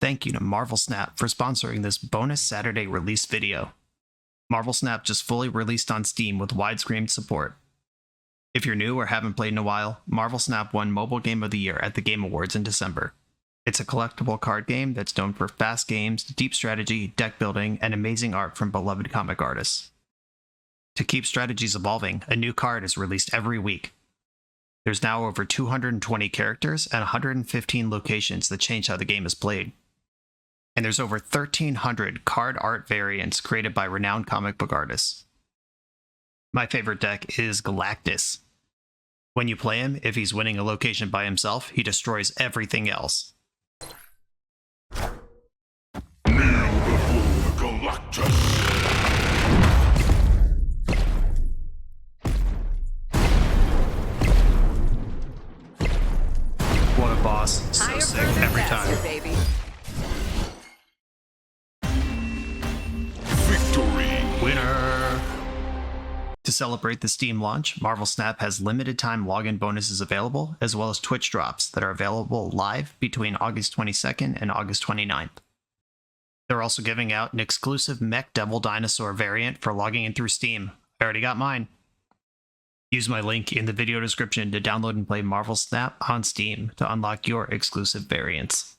Thank you to Marvel Snap for sponsoring this bonus Saturday release video. Marvel Snap just fully released on Steam with widescreen support. If you're new or haven't played in a while, Marvel Snap won Mobile Game of the Year at the Game Awards in December. It's a collectible card game that's known for fast games, deep strategy, deck building, and amazing art from beloved comic artists. To keep strategies evolving, a new card is released every week. There's now over 220 characters and 115 locations that change how the game is played. And there's over 1,300 card art variants created by renowned comic book artists. My favorite deck is Galactus. When you play him, if he's winning a location by himself, he destroys everything else. Kneel before Galactus! What a boss. So sick every time. Baby. Victory! Winner! To celebrate the Steam launch, Marvel Snap has limited time login bonuses available, as well as Twitch drops that are available live between August 22nd and August 29th. They're also giving out an exclusive Mech Devil Dinosaur variant for logging in through Steam. I already got mine. Use my link in the video description to download and play Marvel Snap on Steam to unlock your exclusive variants.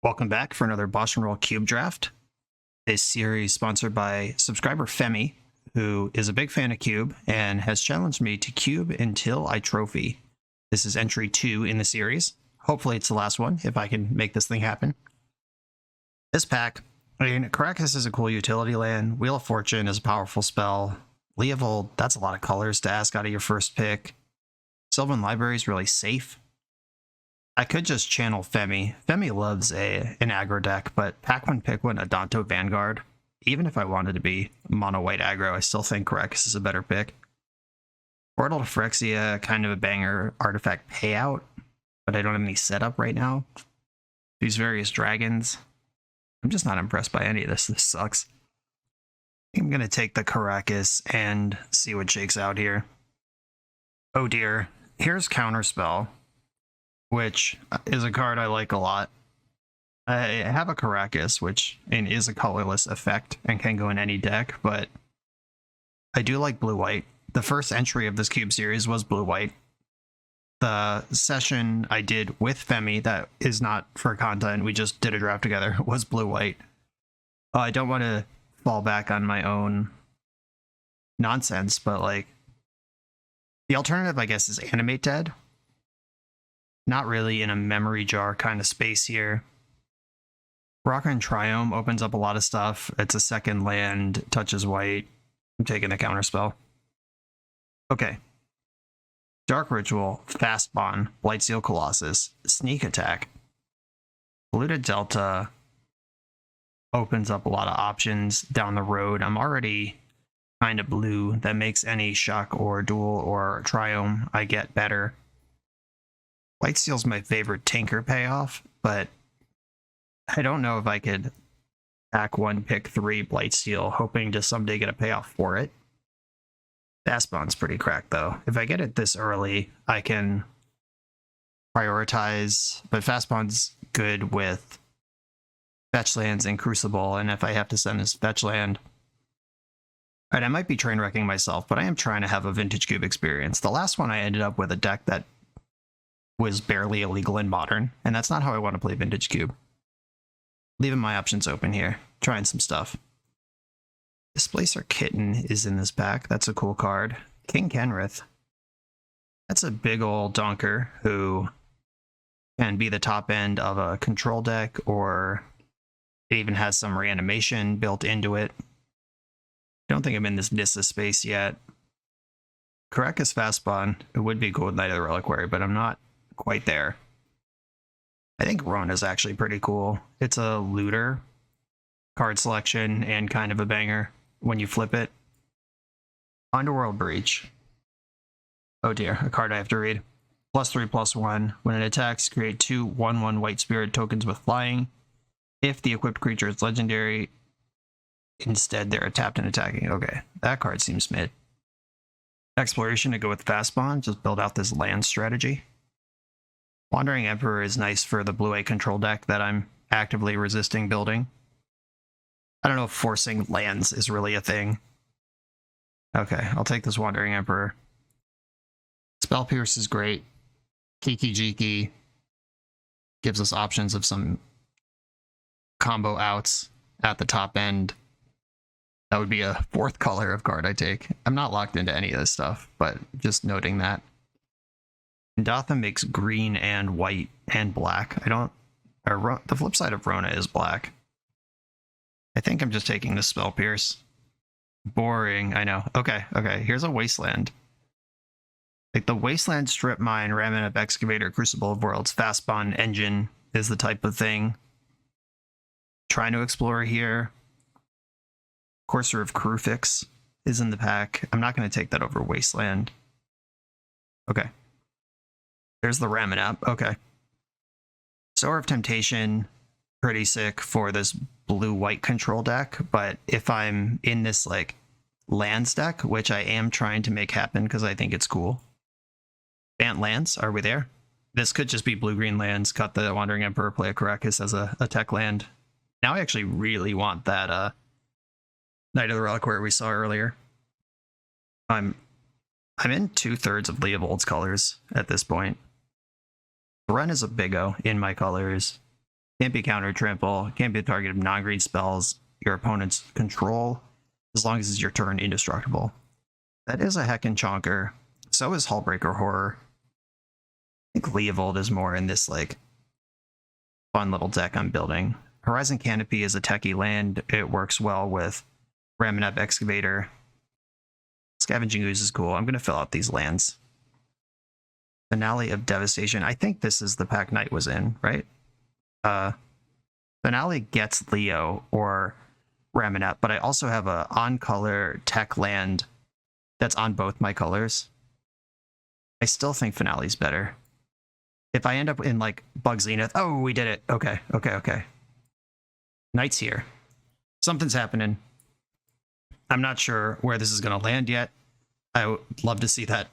Welcome back for another BoshNRoll Cube Draft. This series sponsored by subscriber Femi, who is a big fan of Cube and has challenged me to Cube until I trophy. This is entry 2 in the series. Hopefully it's the last one, if I can make this thing happen. This pack, Caracas is a cool utility land. Wheel of Fortune is a powerful spell. Leovold, that's a lot of colors to ask out of your first pick. Sylvan Library is really safe. I could just channel Femi. Femi loves an aggro deck, but pack one, pick one, Adanto Vanguard. Even if I wanted to be mono-white aggro, I still think Caracas is a better pick. Portal to Phyrexia, kind of a banger artifact payout, but I don't have any setup right now. These various dragons. I'm just not impressed by any of this. This sucks. I'm going to take the Caracas and see what shakes out here. Oh dear. Here's Counterspell, which is a card I like a lot. I have a Caracas, which is a colorless effect and can go in any deck, but I do like blue-white. The first entry of this Cube series was blue-white. The session I did with Femi, that is not for content, we just did a draft together, was blue-white. I don't want to fall back on my own nonsense, but like, the alternative, I guess, is Animate Dead. Not really in a memory jar kind of space here. Rocker and Triome opens up a lot of stuff. It's a second land, touches white. I'm taking a Counterspell. Okay. Dark Ritual, Fast Bond, Blightsteel Colossus, Sneak Attack. Polluted Delta opens up a lot of options down the road. I'm already kind of blue. That makes any Shock or Duel or Triome I get better. Blightsteel's my favorite Tinker payoff, but I don't know if I could pack one, pick 3 Blightsteel, hoping to someday get a payoff for it. Fast Bond's pretty cracked, though. If I get it this early, I can prioritize, but Fast Bond's good with fetch lands and Crucible, and if I have to send this fetch land... Alright, I might be train wrecking myself, but I am trying to have a Vintage Cube experience. The last one I ended up with a deck that was barely illegal in Modern, and that's not how I want to play Vintage Cube. Leaving my options open here, trying some stuff. Displacer Kitten is in this pack. That's a cool card. King Kenrith. That's a big old donker who can be the top end of a control deck, or it even has some reanimation built into it. I don't think I'm in this Nissa space yet. Caracas Fastbond. It would be cool with Knight of the Reliquary, but I'm not quite there. I think Rona is actually pretty cool. It's a looter card selection and kind of a banger when you flip it. Underworld Breach. Oh dear, a card I have to read. +3/+1. When it attacks, create 2 1/1 white spirit tokens with flying. If the equipped creature is legendary, instead they're tapped and attacking. Okay, that card seems mid. Exploration to go with Fast Bond, just build out this land strategy. Wandering Emperor is nice for the blue-white control deck that I'm actively resisting building. I don't know if forcing lands is really a thing. Okay, I'll take this Wandering Emperor. Spell Pierce is great. Kiki Jiki gives us options of some combo outs at the top end. That would be a fourth color of card I take. I'm not locked into any of this stuff, but just noting that. Datha makes green and white and black. The flip side of Rona is black. I think I'm just taking the Spell Pierce. Boring, I know. Okay, here's a Wasteland. Like the Wasteland, Strip Mine, Ramming Up Excavator, Crucible of Worlds, Fastbond, Engine is the type of thing. Trying to explore here. Courser of Crufix is in the pack. I'm not going to take that over Wasteland. Okay. There's the Ramming Up. Okay. Sower of Temptation, pretty sick for this blue-white control deck, but if I'm in this like lands deck, which I am trying to make happen because I think it's cool. Bant lands, are we there? This could just be blue-green lands, cut the Wandering Emperor, play a Karakas as a tech land. Now I actually really want that Knight of the Reliquary we saw earlier. I'm in 2/3 of Leovold's colors at this point. Run is a big O in my colors. Can't be counter trample, can't be the target of non-green spells, your opponent's control, as long as it's your turn indestructible. That is a heckin' chonker. So is Hullbreaker Horror. I think Leovold is more in this like fun little deck I'm building. Horizon Canopy is a techie land. It works well with Ramming Up Excavator. Scavenging Ooze is cool. I'm going to fill out these lands. Finale of Devastation. I think this is the pack Knight was in, right? Finale gets Leo or Ramming Up, but I also have a on-color tech land that's on both my colors. I still think Finale's better. If I end up in like Bug Zenith, oh, we did it. Okay. Knight's here. Something's happening. I'm not sure where this is going to land yet. I would love to see that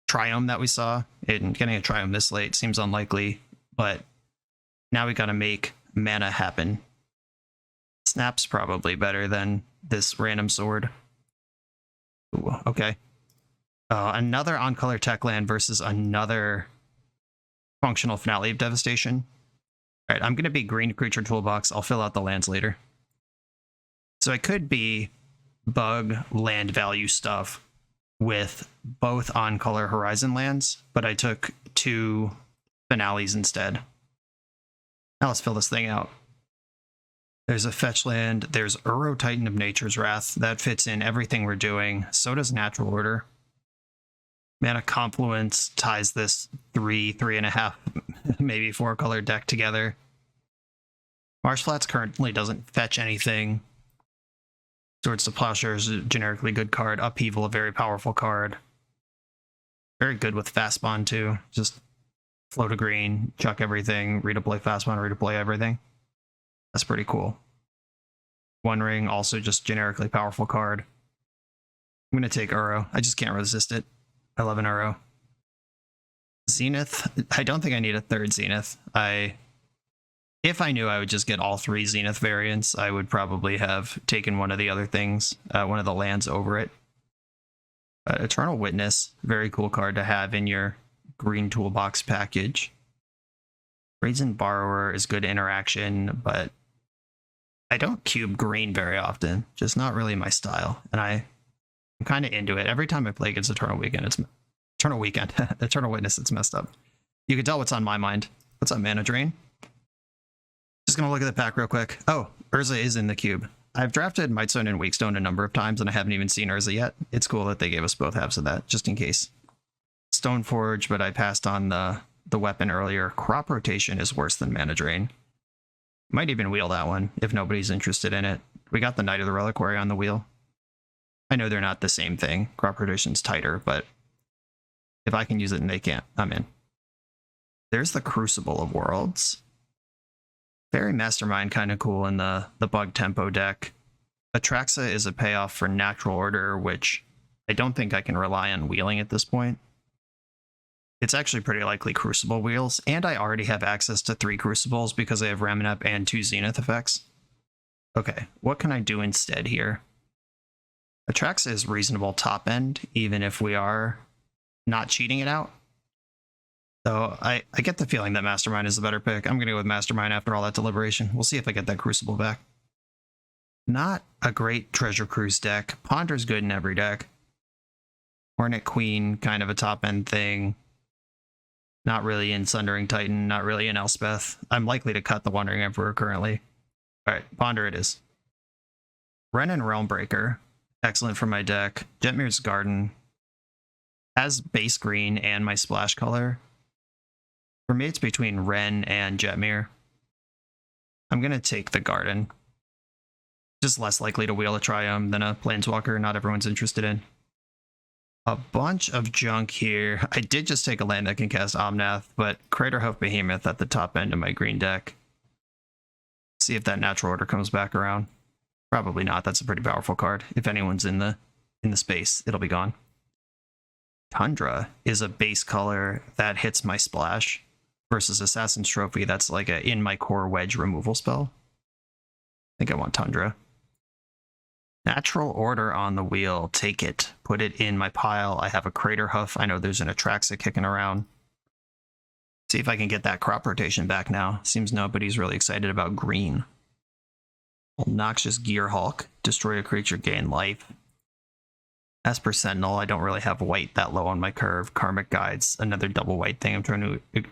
Triome that we saw. And getting a Triome this late seems unlikely, but now we got to make mana happen. Snap's probably better than this random sword. Ooh, okay. Another on-color tech land versus another functional Finale of Devastation. All right, I'm going to be green creature toolbox. I'll fill out the lands later. So I could be bug land value stuff with both on-color Horizon lands, but I took 2 Finales instead. Now let's fill this thing out. There's a fetch land. There's Uro Titan of Nature's Wrath. That fits in everything we're doing. So does Natural Order. Mana Confluence ties this 3.5, maybe 4-color deck together. Marshflats currently doesn't fetch anything. Swords to Plowshare is a generically good card. Upheaval, a very powerful card. Very good with Fastbond too. Just float a green, chuck everything, redeploy Fastbond, redeploy everything. That's pretty cool. One Ring, also just generically powerful card. I'm going to take Uro. I just can't resist it. I love an Uro. Zenith. I don't think I need a third Zenith. If I knew I would just get all 3 Zenith variants, I would probably have taken one of the other things, one of the lands over it. Eternal Witness, very cool card to have in your green toolbox package. Brazen Borrower is good interaction, but I don't cube green very often. Just not really my style, and I'm kind of into it. Every time I play against Eternal Witness, it's messed up. You can tell what's on my mind. What's up, Mana Drain? Just gonna look at the pack real quick. Oh, Urza is in the cube. I've drafted Mightstone and Weakstone a number of times, and I haven't even seen Urza yet. It's cool that they gave us both halves of that, just in case. Stoneforge, but I passed on the weapon earlier. Crop Rotation is worse than Mana Drain. Might even wheel that one, if nobody's interested in it. We got the Knight of the Reliquary on the wheel. I know they're not the same thing. Crop Rotation's tighter, but if I can use it and they can't, I'm in. There's the Crucible of Worlds. Very Mastermind kind of cool in the Bug Tempo deck. Atraxa is a payoff for Natural Order, which I don't think I can rely on wheeling at this point. It's actually pretty likely Crucible wheels, and I already have access to 3 Crucibles because I have Raminep and 2 Zenith effects. Okay, what can I do instead here? Atraxa is reasonable top end, even if we are not cheating it out. So I get the feeling that Mastermind is the better pick. I'm going to go with Mastermind after all that deliberation. We'll see if I get that Crucible back. Not a great Treasure Cruise deck. Ponder's good in every deck. Hornet Queen, kind of a top end thing. Not really in Sundering Titan, not really in Elspeth. I'm likely to cut the Wandering Emperor currently. Alright, Ponder it is. Wrenn and Realmbreaker. Excellent for my deck. Jetmir's Garden has base green and my splash color. For me, it's between Wrenn and Jetmir. I'm going to take the Garden. Just less likely to wheel a Triome than a Planeswalker not everyone's interested in. A bunch of junk here. I did just take a land that can cast Omnath, but Craterhoof Behemoth at the top end of my green deck. See if that Natural Order comes back around. Probably not. That's a pretty powerful card. If anyone's in the space, it'll be gone. Tundra is a base color that hits my splash versus Assassin's Trophy. That's like a in my core wedge removal spell. I think I want Tundra. Natural Order on the wheel. Take it. Put it in my pile. I have a Craterhoof. I know there's an Atraxa kicking around. See if I can get that crop rotation back now. Seems nobody's really excited about green. Noxious Gearhulk. Destroy a creature, gain life. As per Sentinel, I don't really have white that low on my curve. Karmic Guides, another double white thing. I'm trying to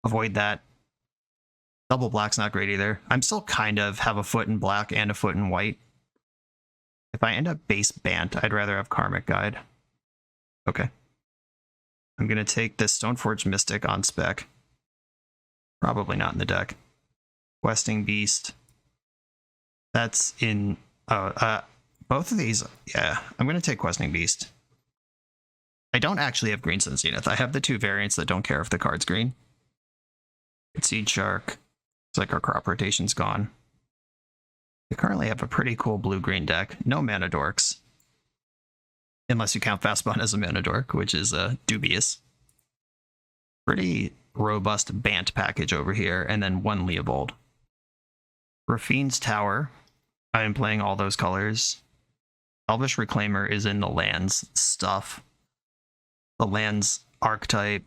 avoid that. Double black's not great either. I'm still kind of have a foot in black and a foot in white. If I end up base Bant, I'd rather have Karmic Guide. Okay. I'm going to take this Stoneforge Mystic on spec. Probably not in the deck. Questing Beast. That's in... both of these... Yeah, I'm going to take Questing Beast. I don't actually have Green Sun Zenith. I have the 2 variants that don't care if the card's green. It's Seed Shark. It's like our crop rotation's gone. We currently have a pretty cool blue-green deck. No mana dorks. Unless you count Fastbun as a mana dork, which is dubious. Pretty robust Bant package over here, and then 1 Leovold. Rafine's Tower. I am playing all those colors. Elvish Reclaimer is in the lands stuff. The lands archetype.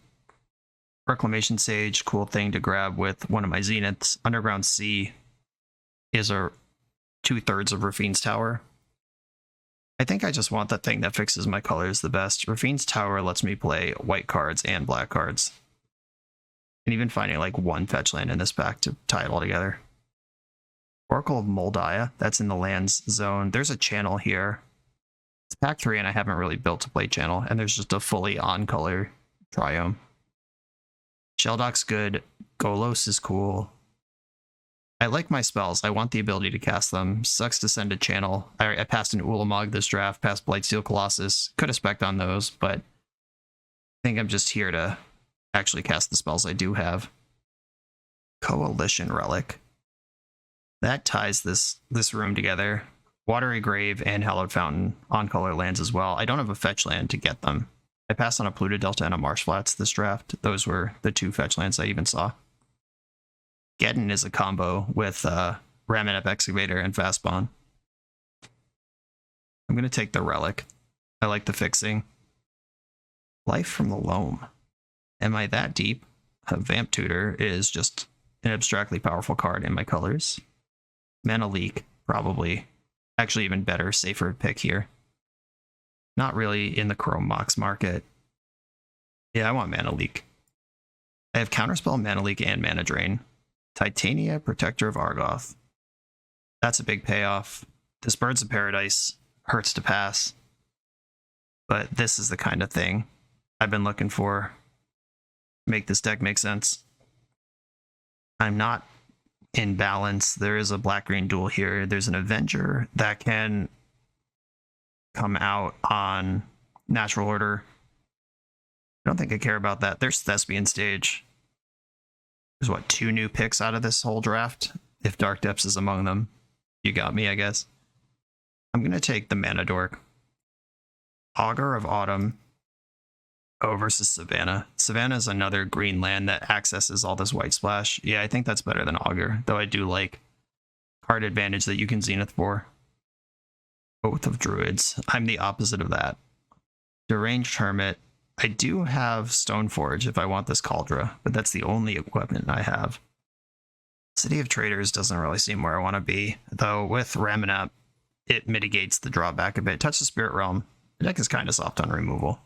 Reclamation Sage, cool thing to grab with one of my Zeniths. Underground Sea is a 2/3 of Rafine's Tower. I think I just want that thing that fixes my colors the best. Rafine's Tower lets me play white cards and black cards. And even finding like 1 fetch land in this pack to tie it all together. Oracle of Moldiah, that's in the lands zone. There's a channel here. It's pack 3 and I haven't really built a play channel. And there's just a fully on-color Triome. Sheldock's good. Golos is cool. I like my spells. I want the ability to cast them. Sucks to send a channel. I passed an Ulamog this draft, passed Blightsteel Colossus. Could have spec'd on those, but I think I'm just here to actually cast the spells I do have. Coalition Relic. That ties this room together. Watery Grave and Hallowed Fountain on color lands as well. I don't have a fetch land to get them. I passed on a Pluto Delta and a Marsh Flats this draft. Those were the 2 fetch lands I even saw. Geddon is a combo with Raminep Excavator and Fastbon. I'm going to take the Relic. I like the fixing. Life from the Loam. Am I that deep? Vamp Tutor is just an abstractly powerful card in my colors. Mana Leak, probably. Actually even better, safer pick here. Not really in the Chrome Mox market. Yeah, I want Mana Leak. I have Counterspell, Mana Leak, and Mana Drain. Titania, Protector of Argoth. That's a big payoff. This Birds of Paradise hurts to pass. But this is the kind of thing I've been looking for to make this deck make sense. I'm not in balance. There is a black-green duel here. There's an Avenger that can come out on Natural Order. I don't think I care about that. There's Thespian Stage. There's what, 2 new picks out of this whole draft? If Dark Depths is among them. You got me, I guess. I'm going to take the Mana Dork. Augur of Autumn. Oh, versus Savannah. Savannah is another green land that accesses all this white splash. Yeah, I think that's better than Augur, though I do like card advantage that you can Zenith for. Oath of Druids. I'm the opposite of that. Deranged Hermit. I do have Stoneforge if I want this Cauldra, but that's the only equipment I have. City of Traders doesn't really seem where I want to be, though with Ramanap, it mitigates the drawback a bit. Touch the Spirit Realm. The deck is kind of soft on removal.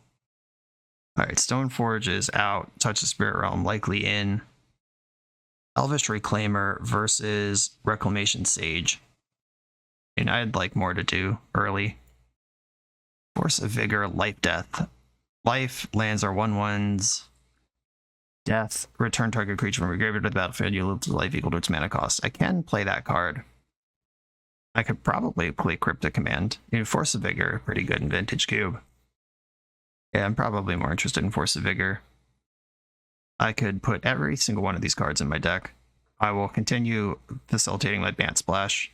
Alright, Stoneforge is out. Touch the Spirit Realm likely in. Elvish Reclaimer versus Reclamation Sage. And I'd like more to do early. Force of Vigor, Life Death. Life lands are 1/1s. Death, return target creature from your graveyard to the battlefield. You lose life equal to its mana cost. I can play that card. I could probably play Cryptic Command. Force of Vigor, pretty good in Vintage Cube. Yeah, I'm probably more interested in Force of Vigor. I could put every single one of these cards in my deck. I will continue facilitating my Bant Splash.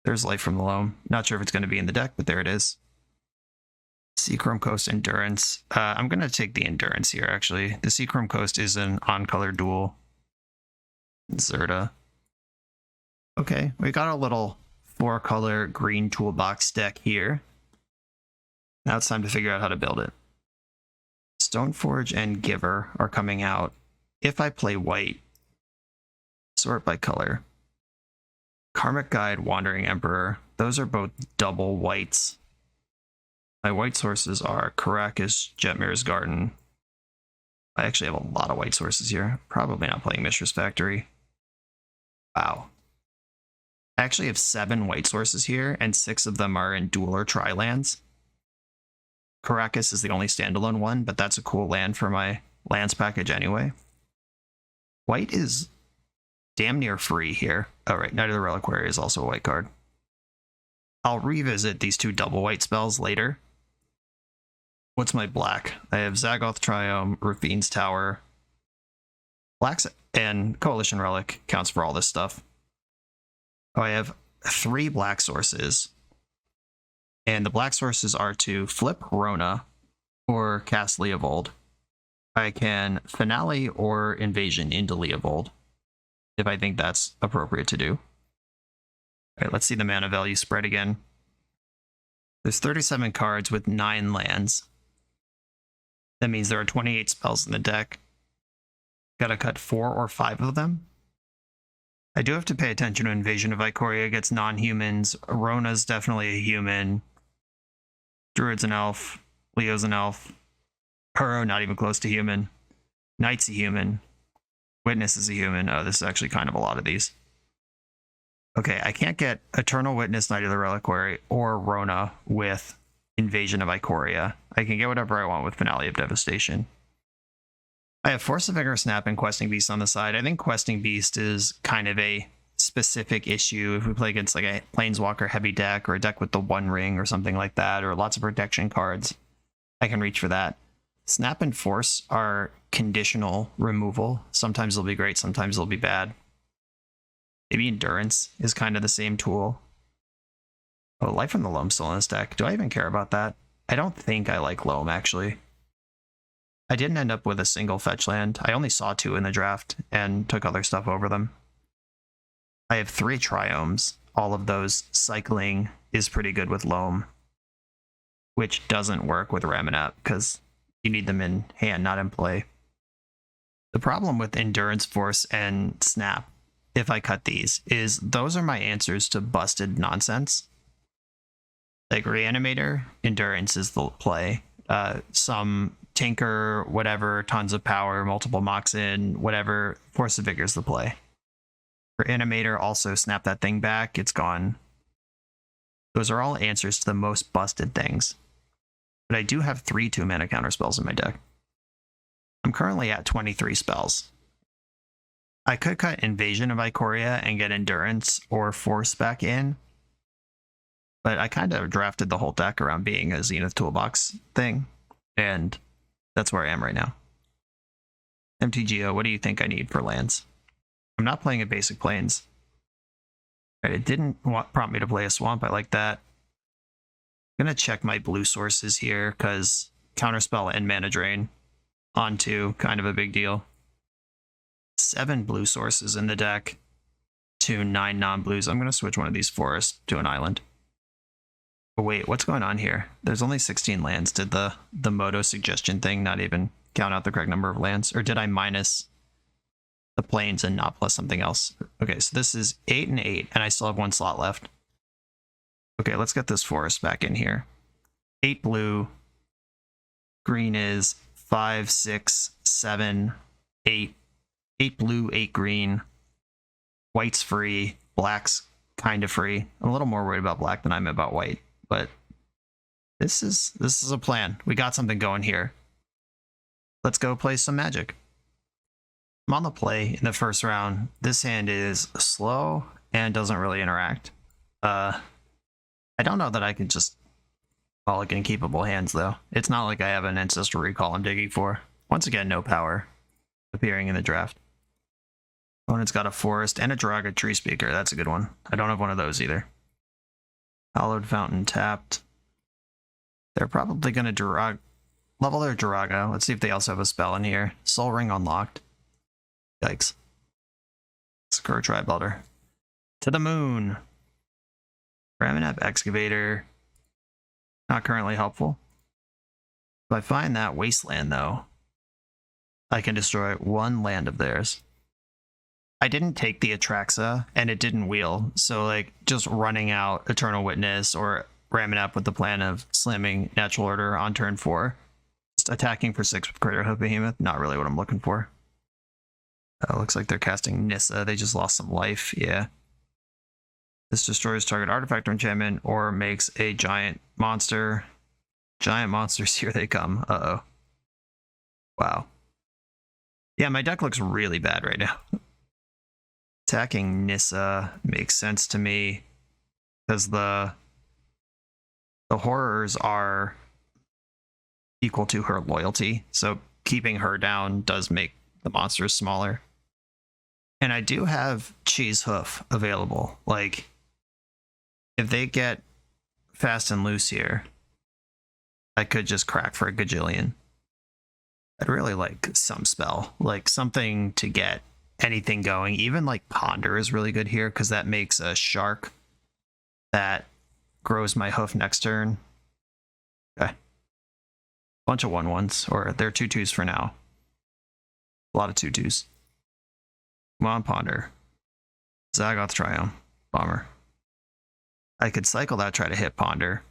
There's Life from the Loam. Not sure if it's going to be in the deck, but there it is. Seachrome Coast Endurance. I'm going to take the Endurance here, actually. The Seachrome Coast is an on-color duel. Zerta. Okay, we got a little 4-color green toolbox deck here. Now it's time to figure out how to build it. Stoneforge and Giver are coming out. If I play white, sort by color. Karmic Guide, Wandering Emperor. Those are both double whites. My white sources are Caracas, Jetmir's Garden. I actually have a lot of white sources here. Probably not playing Mishra's Factory. Wow. I actually have 7 white sources here, and 6 of them are in dual or tri lands. Caracas is the only standalone one, but that's a cool land for my lands package anyway. White is damn near free here. Oh, right, Knight of the Reliquary is also a white card. I'll revisit these 2 double white spells later. What's my black? I have Zagoth Triome, Rafine's Tower. Blacks and Coalition Relic counts for all this stuff. Oh, I have 3 black sources. And the black sources are to flip Rona or cast Leovold. I can Finale or Invasion into Leovold, if I think that's appropriate to do. All right, let's see the mana value spread again. There's 37 cards with 9 lands. That means there are 28 spells in the deck. Gotta cut 4 or 5 of them. I do have to pay attention to Invasion of Ikoria against non-humans. Rona's definitely a human. Druid's an elf. Leo's an elf. Huro, not even close to human. Knight's a human. Witness is a human. Oh, this is actually kind of a lot of these. Okay, I can't get Eternal Witness, Knight of the Reliquary, or Rona with Invasion of Ikoria. I can get whatever I want with Finale of Devastation. I have Force of Vigor, Snap, and Questing Beast on the side. I think Questing Beast is kind of a specific issue if we play against like a Planeswalker heavy deck or a deck with the One Ring or something like that, or lots of protection cards. I can reach for that. Snap and Force are conditional removal. Sometimes they'll be great, sometimes they'll be bad. Maybe Endurance is kind of the same tool. Oh, Life from the Loam still in this deck. Do I even care about that? I don't think I like Loam, actually. I didn't end up with a single fetch land. I only saw 2 in the draft and took other stuff over them. I have 3 Triomes. All of those cycling is pretty good with Loam, which doesn't work with Ramanap because you need them in hand, not in play. The problem with Endurance, Force, and Snap, if I cut these, is those are my answers to busted nonsense. Like Reanimator, Endurance is the play. Some Tinker, whatever, tons of power, multiple Moxin, whatever, Force of Vigor is the play. Reanimator, also snap that thing back, it's gone. Those are all answers to the most busted things. But I do have 3 2-mana counter spells in my deck. I'm currently at 23 spells. I could cut Invasion of Ikoria and get Endurance or Force back in, but I kind of drafted the whole deck around being a Zenith Toolbox thing, and that's where I am right now. MTGO, what do you think I need for lands? I'm not playing a basic Plains. It didn't prompt me to play a Swamp, I like that. I'm going to check my blue sources here, because Counterspell and Mana Drain onto kind of a big deal. 7 blue sources in the deck to 9 non-blues. I'm going to switch one of these forests to an island. Oh, wait, what's going on here? There's only 16 lands. Did the Moto suggestion thing not even count out the correct number of lands? Or did I minus the plains and not plus something else? Okay, so this is 8 and 8, and I still have 1 slot left. Okay, let's get this forest back in here. 8 blue. Green is 5, 6, 7, 8. 8 blue, 8 green. White's free. Black's kind of free. I'm a little more worried about black than I'm about white, but this is a plan. We got something going here. Let's go play some Magic. I'm on the play in the first round. This hand is slow and doesn't really interact. I don't know that I can just call it keepable hands, though. It's not like I have an Ancestral Recall I'm digging for. Once again, no power appearing in the draft. Opponent's got a Forest and a Jiraga Tree Speaker. That's a good one. I don't have one of those either. Hallowed Fountain tapped. They're probably going to level their Jiraga. Let's see if they also have a spell in here. Soul Ring unlocked. Yikes. Sakura Tri-Belter. To the moon. Ramanap Excavator. Not currently helpful. If I find that Wasteland, though, I can destroy 1 land of theirs. I didn't take the Atraxa, and it didn't wheel, so like just running out Eternal Witness or Ramanap with the plan of slamming Natural Order on turn 4. Just attacking for 6 with Crater Hoof Behemoth, not really what I'm looking for. Looks like they're casting Nissa. They just lost some life, yeah. This destroys target artifact or enchantment or makes a giant monster. Giant monsters, here they come. Uh-oh. Wow. Yeah, my deck looks really bad right now. Attacking Nissa makes sense to me because the horrors are equal to her loyalty, so keeping her down does make the monsters smaller. And I do have Cheese Hoof available. Like, if they get fast and loose here, I could just crack for a gajillion. I'd really like some spell, like something to get anything going. Even like Ponder is really good here because that makes a shark that grows my hoof next turn. Okay. Bunch of 1/1s, or they're 2/2s for now. A lot of 2/2s. Come on, Ponder. Zagoth Triumph. Bomber. I could cycle that, try to hit Ponder.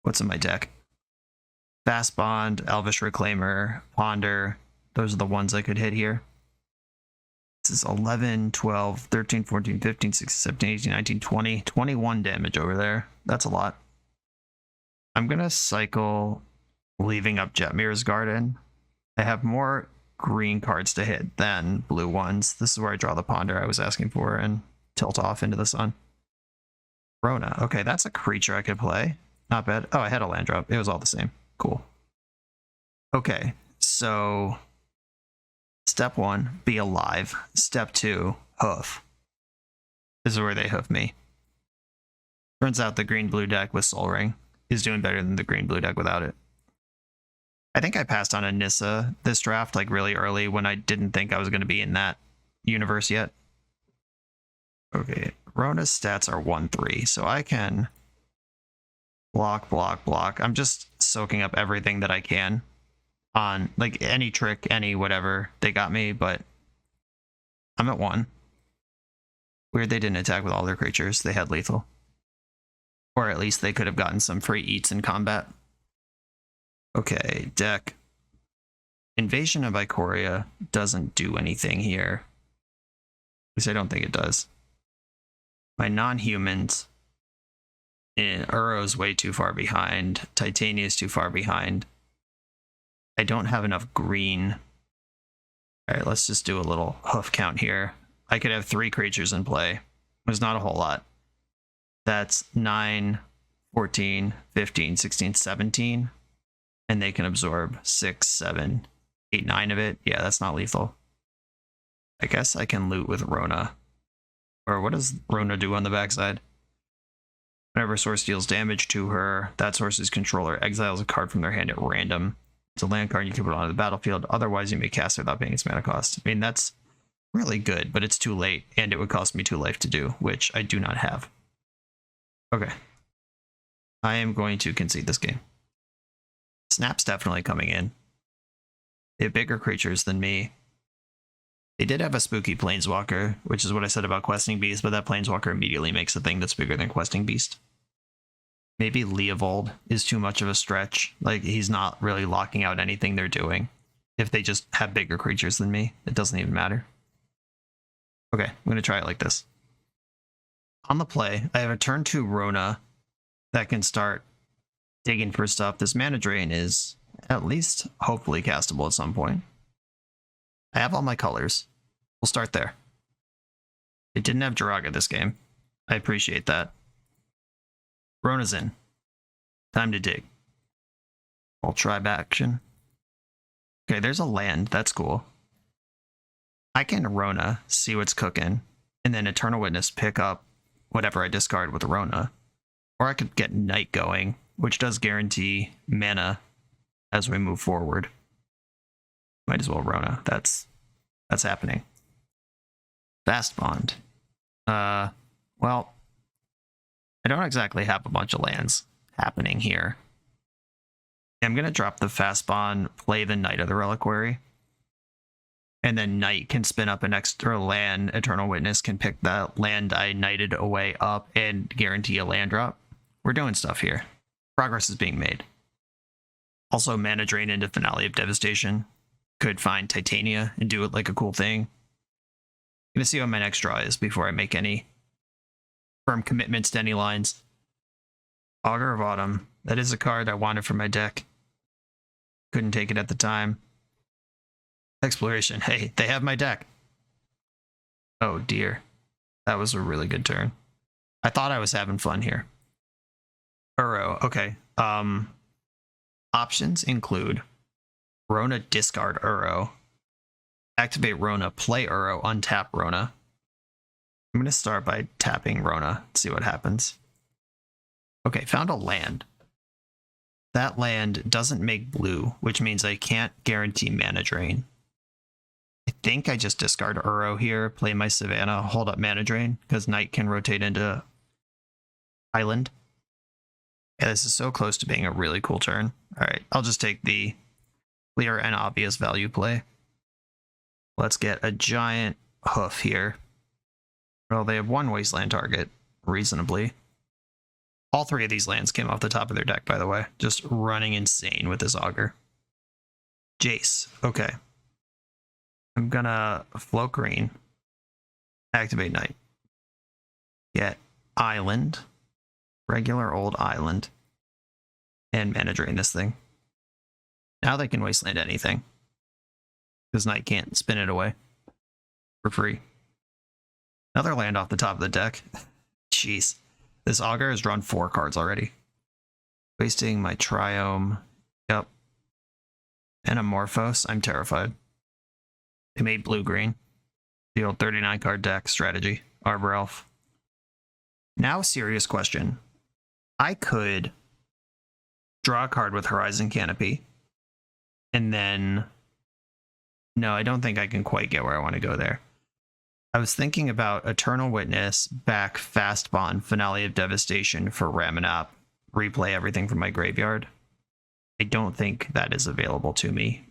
What's in my deck? Fast Bond, Elvish Reclaimer, Ponder. Those are the ones I could hit here. This is 11, 12, 13, 14, 15, 16, 17, 18, 19, 20. 21 damage over there. That's a lot. I'm going to cycle leaving up Jetmir's Garden. I have more green cards to hit than blue ones. This is where I draw the Ponder I was asking for and tilt off into the sun. Rona. Okay, that's a creature I could play. Not bad. Oh, I had a land drop. It was all the same. Cool. Okay, so step 1, be alive. Step 2, hoof. This is where they hoof me. Turns out the green-blue deck with Soul Ring is doing better than the green-blue deck without it. I think I passed on a Nissa this draft like really early when I didn't think I was going to be in that universe yet. Okay, Rona's stats are 1/3, so I can block, block, block. I'm just soaking up everything that I can on like any trick, any whatever they got me, but I'm at 1. Weird they didn't attack with all their creatures. They had lethal. Or at least they could have gotten some free eats in combat. Okay, deck. Invasion of Ikoria doesn't do anything here. At least I don't think it does. My non-humans, Uro's way too far behind. Titania's too far behind. I don't have enough green. Alright, let's just do a little hoof count here. I could have 3 creatures in play. There's not a whole lot. That's 9, 14, 15, 16, 17. And they can absorb 6, 7, 8, 9 of it. Yeah, that's not lethal. I guess I can loot with Rona. Or what does Rona do on the backside? Whenever a source deals damage to her, that source's controller exiles a card from their hand at random. It's a land card, you can put it onto the battlefield. Otherwise, you may cast it without paying its mana cost. I mean, that's really good, but it's too late, and it would cost me 2 life to do, which I do not have. Okay. I am going to concede this game. Snap's definitely coming in. They have bigger creatures than me. They did have a spooky Planeswalker, which is what I said about Questing Beast, but that Planeswalker immediately makes a thing that's bigger than Questing Beast. Maybe Leovold is too much of a stretch. Like, he's not really locking out anything they're doing. If they just have bigger creatures than me, it doesn't even matter. Okay, I'm going to try it like this. On the play, I have a turn 2 Rona that can start digging for stuff. This mana drain is at least hopefully castable at some point. I have all my colors. We'll start there. It didn't have Jiraga this game. I appreciate that. Rona's in. Time to dig. I'll tribe action. Okay, there's a land. That's cool. I can Rona, see what's cooking, and then Eternal Witness pick up whatever I discard with Rona. Or I could get Knight going, which does guarantee mana as we move forward. Might as well Rona. That's happening. Fast Bond. Well, I don't exactly have a bunch of lands happening here. I'm going to drop the Fast Bond, play the Knight of the Reliquary. And then Knight can spin up an extra land. Eternal Witness can pick that land I knighted away up and guarantee a land drop. We're doing stuff here. Progress is being made. Also, mana drain into Finale of Devastation. Could find Titania and do it like a cool thing. I'm going to see what my next draw is before I make any firm commitments to any lines. Augur of Autumn. That is a card I wanted for my deck. Couldn't take it at the time. Exploration. Hey, they have my deck. Oh dear. That was a really good turn. I thought I was having fun here. Uro. Okay. Options include Rona, discard Uro. Activate Rona, play Uro, untap Rona. I'm going to start by tapping Rona, see what happens. Okay, found a land. That land doesn't make blue, which means I can't guarantee mana drain. I think I just discard Uro here, play my Savannah, hold up mana drain, because Knight can rotate into Island. Yeah, this is so close to being a really cool turn. Alright, I'll just take the clear and obvious value play. Let's get a giant hoof here. Well, they have one wasteland target, reasonably. All 3 of these lands came off the top of their deck, by the way. Just running insane with this Augur. Jace. Okay. I'm gonna float green. Activate Knight. Get Island. Regular old Island. And mana drain this thing. Now they can wasteland anything. Because Knight can't spin it away. For free. Another land off the top of the deck. Jeez. This Augur has drawn 4 cards already. Wasting my Triome. Yep. And Amorphos. I'm terrified. They made blue-green. The old 39 card deck strategy. Arbor Elf. Now, serious question. I could draw a card with Horizon Canopy. And then... No, I don't think I can quite get where I want to go there. I was thinking about Eternal Witness, back Fast Bond, Finale of Devastation for Ramanap, replay everything from my graveyard. I don't think that is available to me.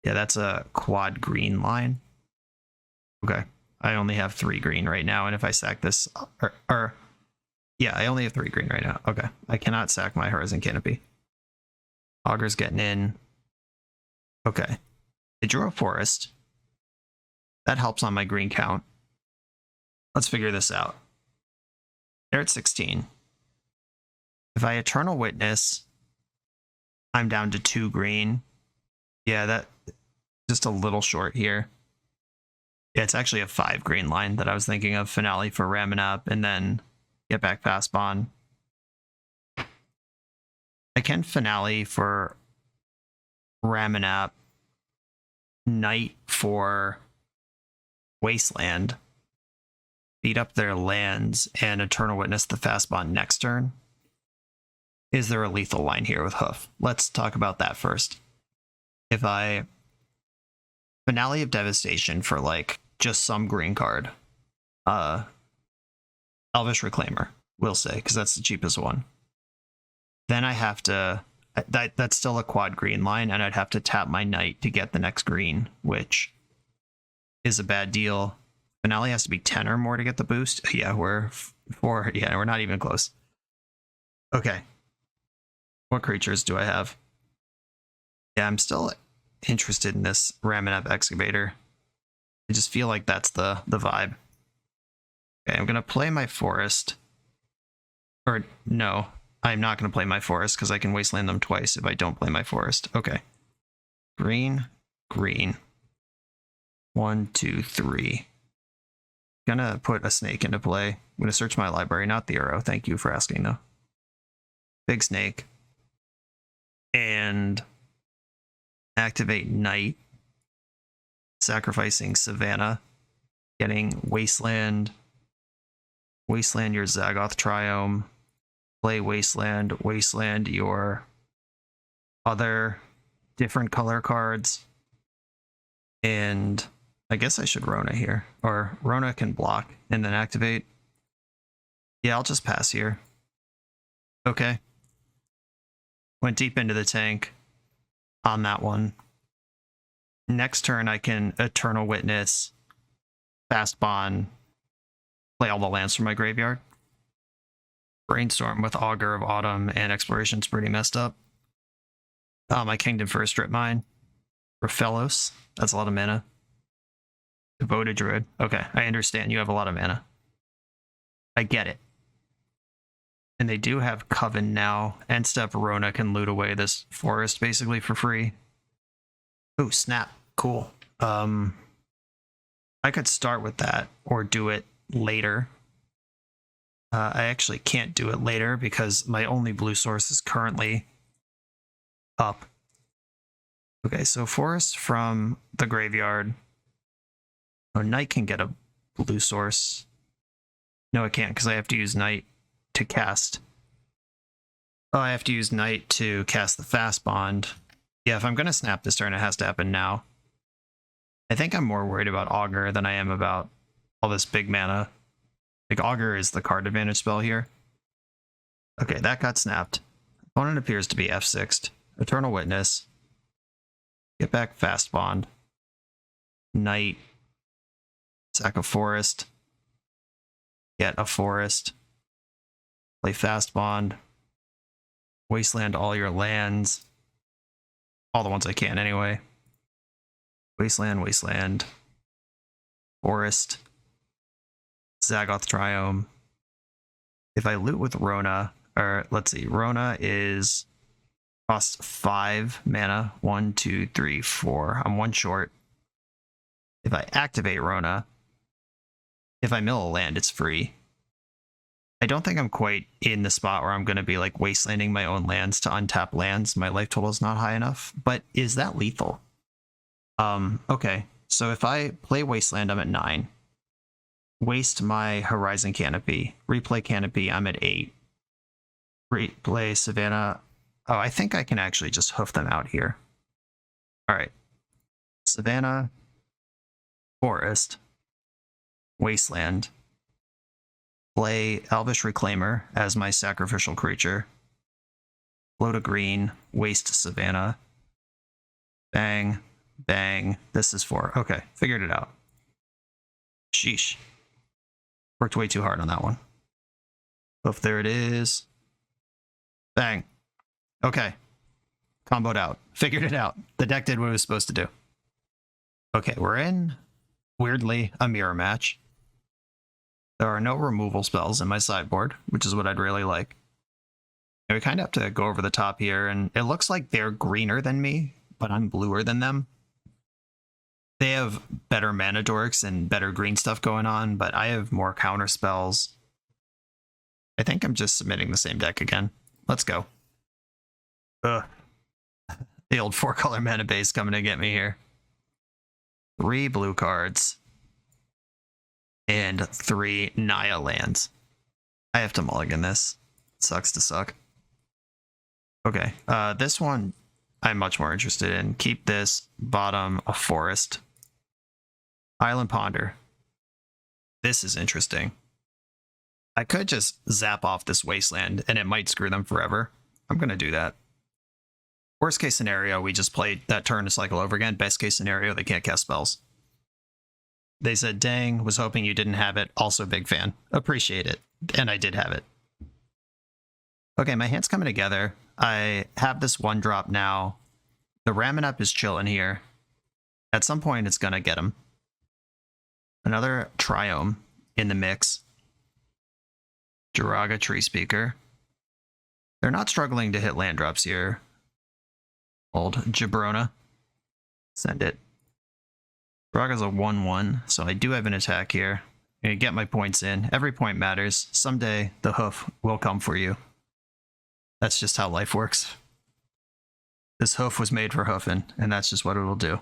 Yeah, that's a quad green line. Okay, I only have 3 green right now, and if I sack this, yeah, I only have 3 green right now. Okay, I cannot sack my Horizon Canopy. Augur's getting in. Okay, I drew a forest. That helps on my green count. Let's figure this out. They're at 16. If I Eternal Witness, I'm down to 2 green. Yeah, that just a little short here. Yeah, it's actually a 5 green line that I was thinking of. Finale for Ramanap, and then get back Fast Bond. I can Finale for Ramanap. Knight for Wasteland. beat up their lands and Eternal Witness the Fastbond next turn, is there a lethal line here with Hoof? Let's talk about that first. If I Finale of Devastation for like just some green card, Elvish Reclaimer, we'll say, because that's the cheapest one. Then I have to, that's still a quad green line, and I'd have to tap my Knight to get the next green, which is a bad deal. Finale has to be 10 or more to get the boost. Yeah, we're 4. Yeah, we're not even close. Okay. What creatures do I have? Yeah, I'm still interested in this Raminep Excavator. I just feel like that's the vibe. Okay, I'm going to play my forest. Or, no, I'm not going to play my forest because I can wasteland them twice if I don't play my forest. Okay. Green, green. 1, 2, 3. Gonna put a snake into play. I'm gonna search my library, not the arrow. Thank you for asking, though. Big snake. And activate Knight. Sacrificing Savannah. Getting Wasteland. Wasteland your Zagoth Triome. Play Wasteland. Wasteland your other different color cards. And I guess I should Rona here. Or Rona can block and then activate. Yeah, I'll just pass here. Okay. Went deep into the tank on that one. Next turn, I can Eternal Witness, Fastbond, play all the lands from my graveyard. Brainstorm with Augur of Autumn and Exploration's pretty messed up. My Kingdom for a Strip Mine. Raphelos, that's a lot of mana. Devoted Druid. Okay, I understand. You have a lot of mana. I get it. And they do have Coven now. End step Rona can loot away this forest basically for free. Ooh, snap. Cool. I could start with that or do it later. I actually can't do it later because my only blue source is currently up. Okay, so forest from the graveyard. Oh, Knight can get a blue source. No, it can't because I have to use Knight to cast. Oh, I have to use Knight to cast the Fastbond. Yeah, if I'm going to snap this turn, it has to happen now. I think I'm more worried about Augur than I am about all this big mana. Like, Augur is the card advantage spell here. Okay, that got snapped. Opponent appears to be F6'd. Eternal Witness. Get back Fastbond. Knight. Sack a forest. Get a forest. Play Fastbond. Wasteland all your lands. All the ones I can anyway. Wasteland, Wasteland. Forest. Zagoth Triome. If I loot with Rona, or let's see, Rona is cost 5 mana. 1, 2, 3, 4. I'm 1 short. If I activate Rona, if I mill a land, it's free. I don't think I'm quite in the spot where I'm going to be like wastelanding my own lands to untap lands. My life total is not high enough, but is that lethal? Okay, so if I play Wasteland, I'm at 9. Waste my Horizon Canopy. Replay Canopy, I'm at 8. Replay Savannah. Oh, I think I can actually just hoof them out here. All right. Savannah, Forest, Wasteland. Play Elvish Reclaimer as my sacrificial creature. Float a green, waste Savannah. Bang, bang. This is 4. Okay, figured it out. Sheesh. Worked way too hard on that one. Oof, there it is. Bang. Okay. Comboed out. Figured it out. The deck did what it was supposed to do. Okay, we're in, weirdly, a mirror match. There are no removal spells in my sideboard, which is what I'd really like. And we kind of have to go over the top here, and it looks like they're greener than me, but I'm bluer than them. They have better mana dorks and better green stuff going on, but I have more counter spells. I think I'm just submitting the same deck again. Let's go. Ugh. The old 4-color mana base coming to get me here. 3 blue cards. and 3 Naya lands. I have to mulligan this. Sucks to suck. Okay, this one I'm much more interested in. Keep this, bottom, a forest. Island Ponder. This is interesting. I could just zap off this wasteland and it might screw them forever. I'm going to do that. Worst case scenario, we just play that turn to cycle over again. Best case scenario, they can't cast spells. They said, dang, was hoping you didn't have it. Also big fan. Appreciate it. And I did have it. Okay, my hand's coming together. I have this 1-drop now. The Raminap is chilling here. At some point, it's going to get him. Another Triome in the mix. Jiraga Tree Speaker. They're not struggling to hit land drops here. Old Jabrona. Send it. Jiraga's a 1-1, so I do have an attack here. I'm going to get my points in. Every point matters. Someday, the hoof will come for you. That's just how life works. This hoof was made for hoofing, and that's just what it'll do.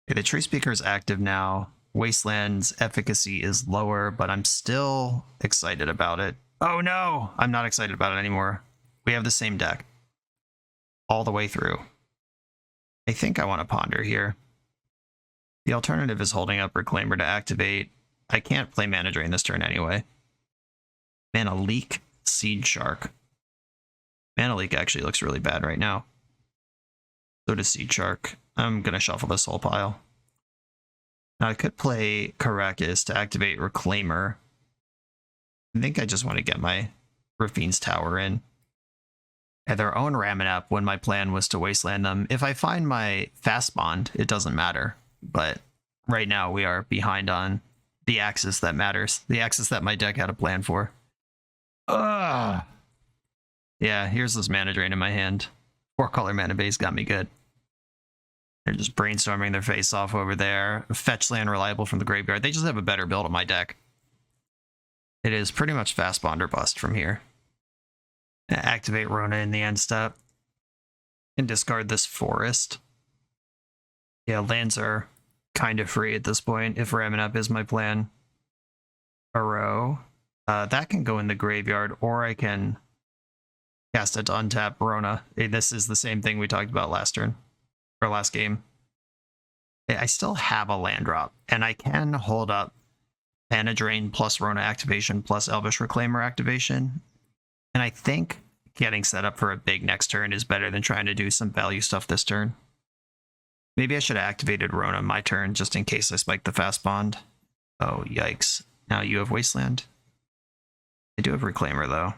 Okay, the Tree Speaker is active now. Wasteland's efficacy is lower, but I'm still excited about it. Oh no! I'm not excited about it anymore. We have the same deck. All the way through. I think I want to ponder here. The alternative is holding up Reclaimer to activate. I can't play Mana Drain this turn anyway. Mana Leak, Seed Shark. Mana Leak actually looks really bad right now. So does Seed Shark. I'm going to shuffle this whole pile. Now I could play Karakas to activate Reclaimer. I think I just want to get my Rafine's Tower in. At their own Raminap when my plan was to wasteland them. If I find my Fast Bond, it doesn't matter. But right now we are behind on the axis that matters. The axis that my deck had a plan for. Ugh. Yeah, here's this Mana Drain in my hand. 4-color mana base got me good. They're just brainstorming their face off over there. Fetch land reliable from the graveyard. They just have a better build on my deck. It is pretty much Fast Bond or bust from here. Activate Rona in the end step. And discard this forest. Yeah, lands are kind of free at this point if Raminap is my plan. Aro. That can go in the graveyard, or I can cast it to untap Rona. This is the same thing we talked about last turn. Or last game. I still have a land drop, and I can hold up Mana Drain plus Rona activation plus Elvish Reclaimer activation. And I think getting set up for a big next turn is better than trying to do some value stuff this turn. Maybe I should have activated Rona my turn just in case I spike the Fast Bond. Oh, yikes. Now you have Wasteland. I do have Reclaimer, though.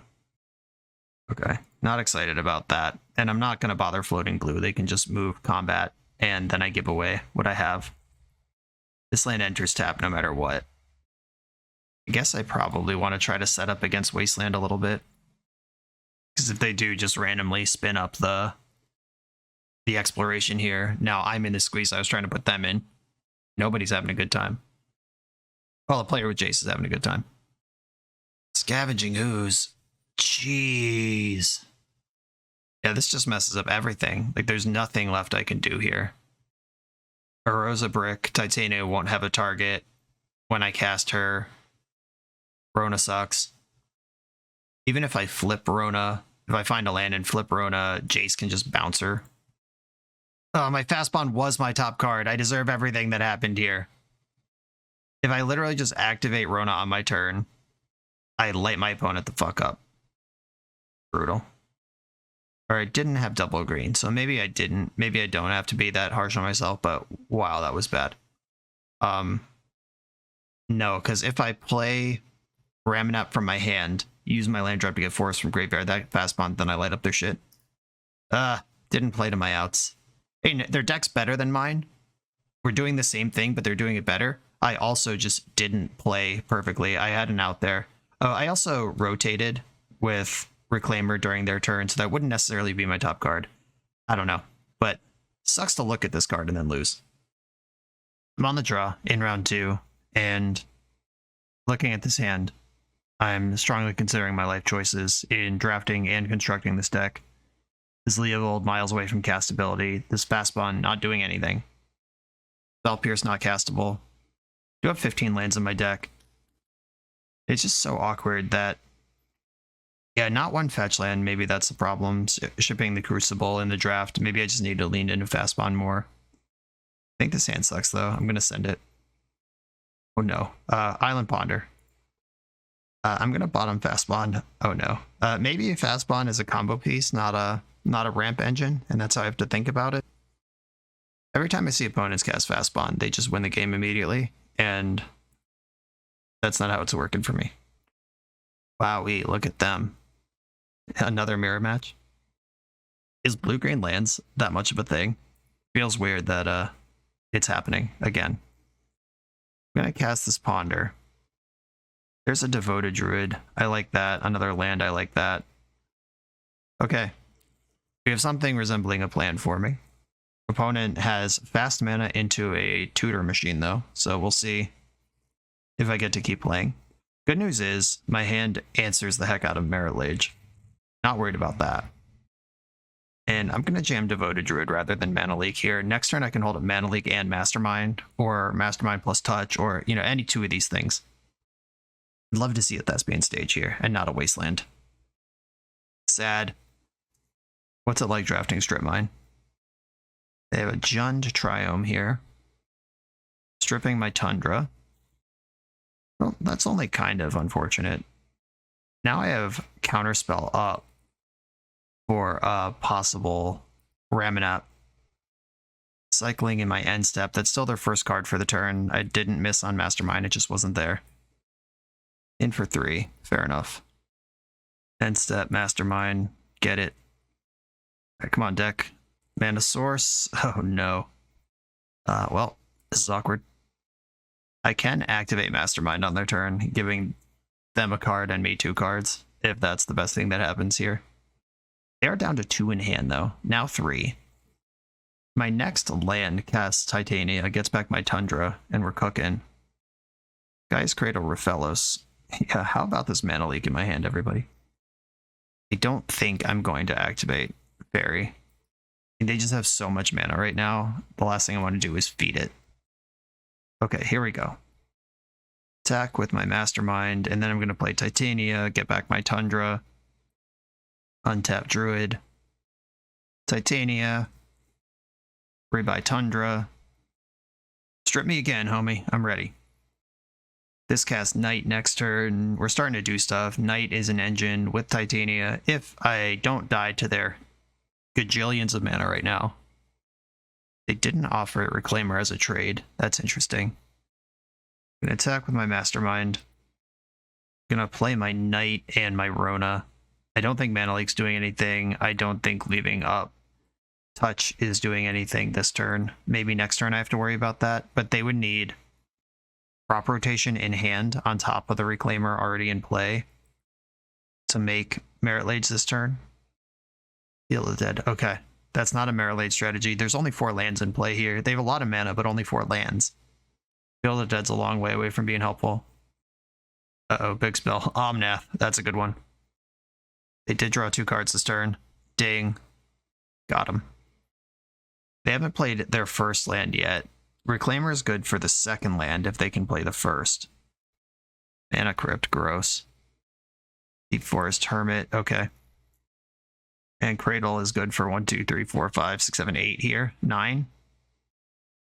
Okay, not excited about that. And I'm not going to bother floating glue. They can just move combat, and then I give away what I have. This land enters tap no matter what. I guess I probably want to try to set up against Wasteland a little bit. Because if they do just randomly spin up the exploration here, now I'm in the squeeze I was trying to put them in. Nobody's having a good time. Well, the player with Jace is having a good time. Scavenging Ooze. Jeez. Yeah, this just messes up everything. Like, there's nothing left I can do here. Arosa Brick, Titania won't have a target when I cast her. Rona sucks. Even if I flip Rona, if I find a land and flip Rona, Jace can just bounce her. Oh, my Fast Bond was my top card. I deserve everything that happened here. If I literally just activate Rona on my turn, I light my opponent the fuck up. Brutal. Or I didn't have double green, so maybe I didn't. Maybe I don't have to be that harsh on myself, but wow, that was bad. No, because if I play Raminap from my hand, use my land drop to get forest from graveyard, that Fast Bond, then I light up their shit. Didn't play to my outs. Hey, their deck's better than mine. We're doing the same thing, but they're doing it better. I also just didn't play perfectly. I had an out there. Oh, I also rotated with Reclaimer during their turn, so that wouldn't necessarily be my top card. I don't know, but sucks to look at this card and then lose. I'm on the draw in round 2, and looking at this hand, I'm strongly considering my life choices in drafting and constructing this deck. This Leovold miles away from castability, this Fast Bond not doing anything. Spell Pierce not castable. do have 15 lands in my deck. It's just so awkward that, yeah, not one fetch land. Maybe that's the problem. Shipping the Crucible in the draft. Maybe I just need to lean into fast spawn more. I think this hand sucks though. I'm gonna send it. Oh no. Island Ponder. I'm gonna bottom fast spawn. Oh no. Maybe fast spawn is a combo piece, not a ramp engine, and that's how I have to think about it. Every time I see opponents cast fast spawn, they just win the game immediately, and that's not how it's working for me. Wowee, look at them. Another mirror match. Is blue-green lands that much of a thing? Feels weird that it's happening again. I'm gonna cast this Ponder. There's a Devoted Druid. I like that. Another land, I like that. Okay. We have something resembling a plan for me. Opponent has fast mana into a tutor machine though, so we'll see if I get to keep playing. Good news is my hand answers the heck out of Merit Lage. Not worried about that. And I'm gonna jam Devoted Druid rather than Mana Leak here. Next turn I can hold up Mana Leak and Mastermind, or Mastermind plus Touch, or any two of these things. I'd love to see a Thespian Stage here, and not a Wasteland. Sad. What's it like drafting Strip Mine? They have a Jund Triome here. Stripping my Tundra. Well, that's only kind of unfortunate. Now I have Counterspell up for a possible Raminap. Cycling in my end step. That's still their first card for the turn. I didn't miss on Mastermind, it just wasn't there. In for 3, fair enough. End step, Mastermind, get it. Alright, come on, deck. Mana Source. Oh no. Well, this is awkward. I can activate Mastermind on their turn, giving them a card and me 2 cards, if that's the best thing that happens here. They are down to 2 in hand, though. Now 3. My next land casts Titania, gets back my Tundra, and we're cooking. Guy's Cradle Raphelos. Yeah, how about this Mana Leak in my hand, everybody? I don't think I'm going to activate Fairy. They just have so much mana right now. The last thing I want to do is feed it. Okay, here we go. Attack with my Mastermind, and then I'm going to play Titania, get back my Tundra, untap Druid, Titania, rebuy Tundra. Strip me again, homie. I'm ready. This casts Knight next turn. We're starting to do stuff. Knight is an engine with Titania. If I don't die to their gajillions of mana right now. They didn't offer Reclaimer as a trade. That's interesting. I'm going to attack with my Mastermind. I'm going to play my Knight and my Rona. I don't think Mana Leak's doing anything. I don't think leaving up Touch is doing anything this turn. Maybe next turn I have to worry about that, but they would need Crop Rotation in hand on top of the Reclaimer already in play to make Merit Lage this turn. Field of the Dead. Okay. That's not a Merit Lage strategy. There's only 4 lands in play here. They have a lot of mana, but only 4 lands. Field of the Dead's a long way away from being helpful. Uh-oh, big spell. Omnath. That's a good one. They did draw 2 cards this turn. Ding. Got him. They haven't played their first land yet. Reclaimer is good for the second land if they can play the first. Mana Crypt. Gross. Deep Forest Hermit. Okay. And Cradle is good for 1, 2, 3, 4, 5, 6, 7, 8 here. 9?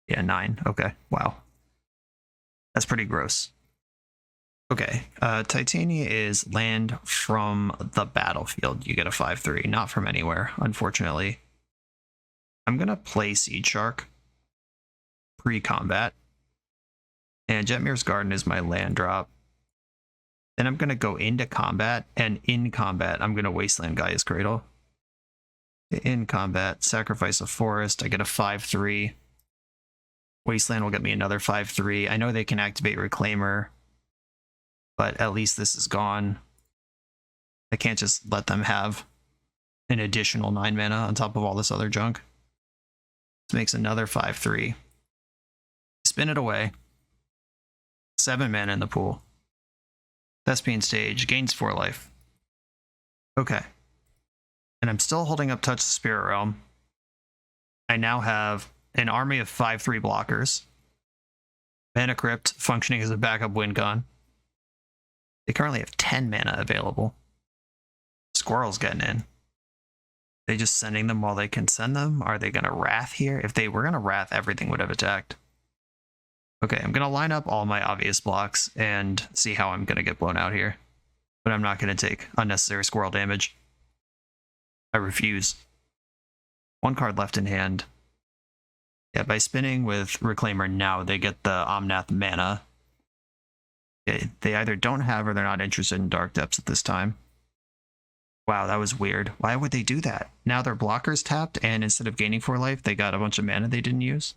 Yeah, 9. Okay. Wow. That's pretty gross. Okay. Titania is land from the battlefield. You get a 5/3. Not from anywhere, unfortunately. I'm going to play Seed Shark pre-combat. And Jetmir's Garden is my land drop. Then I'm going to go into combat. And in combat, I'm going to Wasteland Gaia's Cradle. In combat, sacrifice a forest. I get a 5/3. Wasteland will get me another 5/3. I know they can activate Reclaimer, but at least this is gone. I can't just let them have an additional 9 mana on top of all this other junk. This makes another 5/3. Spin it away. 7 mana in the pool. Thespian Stage gains 4 life. Okay. And I'm still holding up Touch the Spirit Realm. I now have an army of 5/3 blockers. Mana Crypt functioning as a backup win con. They currently have 10 mana available. Squirrel's getting in. They just sending them while they can send them? Are they going to Wrath here? If they were going to Wrath, everything would have attacked. Okay, I'm going to line up all my obvious blocks and see how I'm going to get blown out here. But I'm not going to take unnecessary squirrel damage. I refuse. One card left in hand. Yeah, by spinning with Reclaimer now, they get the Omnath mana. Okay, they either don't have or they're not interested in Dark Depths at this time. Wow, that was weird. Why would they do that? Now their blocker's tapped, and instead of gaining 4 life, they got a bunch of mana they didn't use.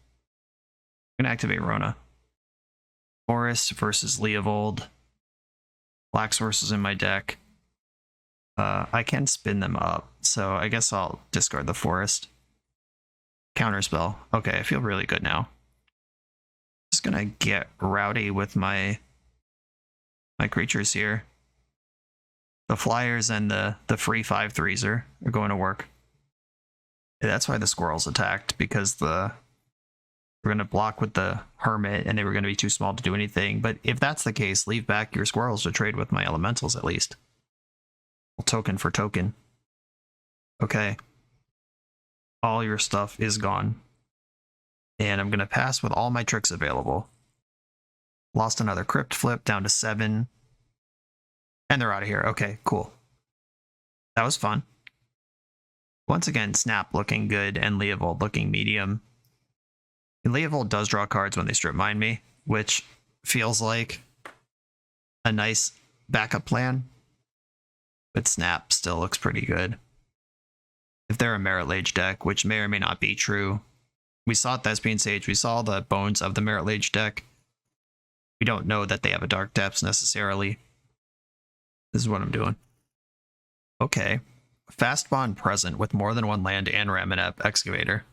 I'm going to activate Rona. Forest versus Leovold. Black sources in my deck. I can spin them up, so I guess I'll discard the Forest. Counterspell. Okay, I feel really good now. Just gonna get rowdy with my creatures here. The flyers and the free 5/3s are going to work. Yeah, that's why the squirrels attacked, because we're going to block with the hermit and they were going to be too small to do anything. But if that's the case, leave back your squirrels to trade with my elementals at least. Token for token. Okay. All your stuff is gone. And I'm going to pass with all my tricks available. Lost another crypt flip down to 7. And they're out of here. Okay, cool. That was fun. Once again, Snap looking good and Leovold looking medium. And Leovold does draw cards when they strip mine me, which feels like a nice backup plan. But Snap still looks pretty good. If they're a Merit Lage deck, which may or may not be true. We saw Thespian Sage, we saw the bones of the Merit Lage deck. We don't know that they have a Dark Depths necessarily. This is what I'm doing. Okay. Fast Bond present with more than one land and Ramanap Excavator.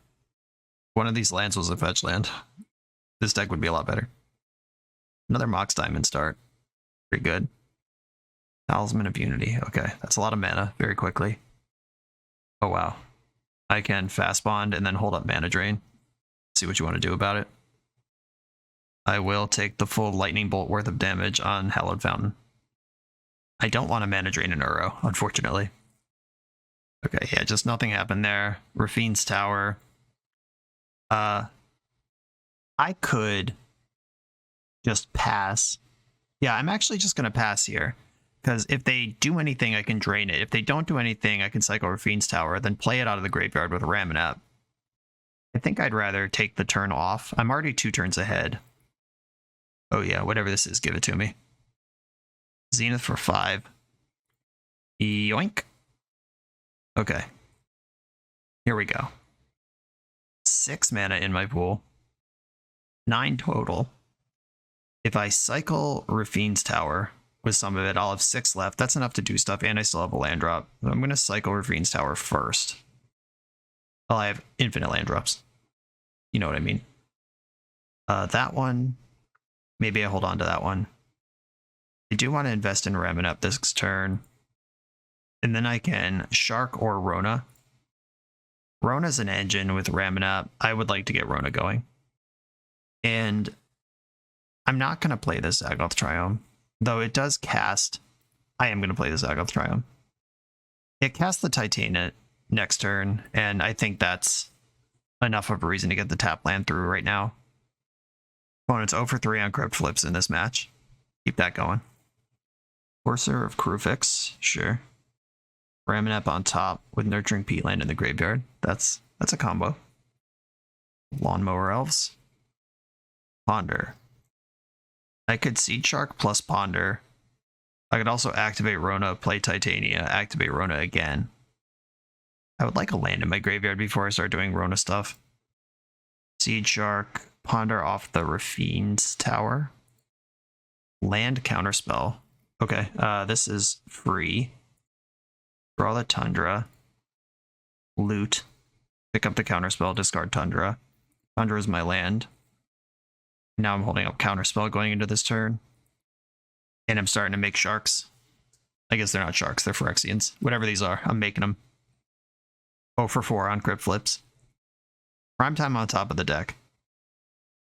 One of these lands was a fetch land. This deck would be a lot better. Another Mox Diamond start. Pretty good. Talisman of Unity. Okay, that's a lot of mana very quickly. Oh wow. I can Fast Bond and then hold up Mana Drain. See what you want to do about it. I will take the full Lightning Bolt worth of damage on Hallowed Fountain. I don't want a Mana Drain in Uro, unfortunately. Okay, yeah, just nothing happened there. Rafine's Tower. I could just pass. Yeah, I'm actually just going to pass here. Because if they do anything, I can drain it. If they don't do anything, I can cycle Rafine's Tower, then play it out of the graveyard with Ramanap. I think I'd rather take the turn off. I'm already 2 turns ahead. Oh yeah, whatever this is, give it to me. Zenith for 5. Yoink. Okay. Here we go. 6 mana in my pool. 9 total. If I cycle Rafine's Tower with some of it, I'll have 6 left. That's enough to do stuff, and I still have a land drop. So I'm going to cycle Rafine's Tower first. Well, I have infinite land drops. You know what I mean. That one, maybe I hold on to that one. I do want to invest in Ramanap this turn. And then I can Shark or Rona. Rona's an engine with Ramanap. I would like to get Rona going. And I'm not going to play this Zagoth Triome. Though it does cast. I am going to play this Zagoth Triome. It casts the Titanate next turn. And I think that's enough of a reason to get the tap land through right now. Opponent's 0 for 3 on crypt flips in this match. Keep that going. Courser of Krufix, sure. Ramanap on top with Nurturing Peatland in the graveyard. That's a combo. Lawnmower Elves. Ponder. I could Seed Shark plus Ponder. I could also activate Rona, play Titania, activate Rona again. I would like a land in my graveyard before I start doing Rona stuff. Seed Shark, Ponder off the Rafine's Tower. Land Counterspell. Okay, this is free. Draw the Tundra. Loot. Pick up the Counterspell, discard Tundra. Tundra is my land. Now I'm holding up Counterspell going into this turn. And I'm starting to make sharks. I guess they're not sharks, they're Phyrexians. Whatever these are, I'm making them. 0 for 4 on crypt flips. Prime time on top of the deck.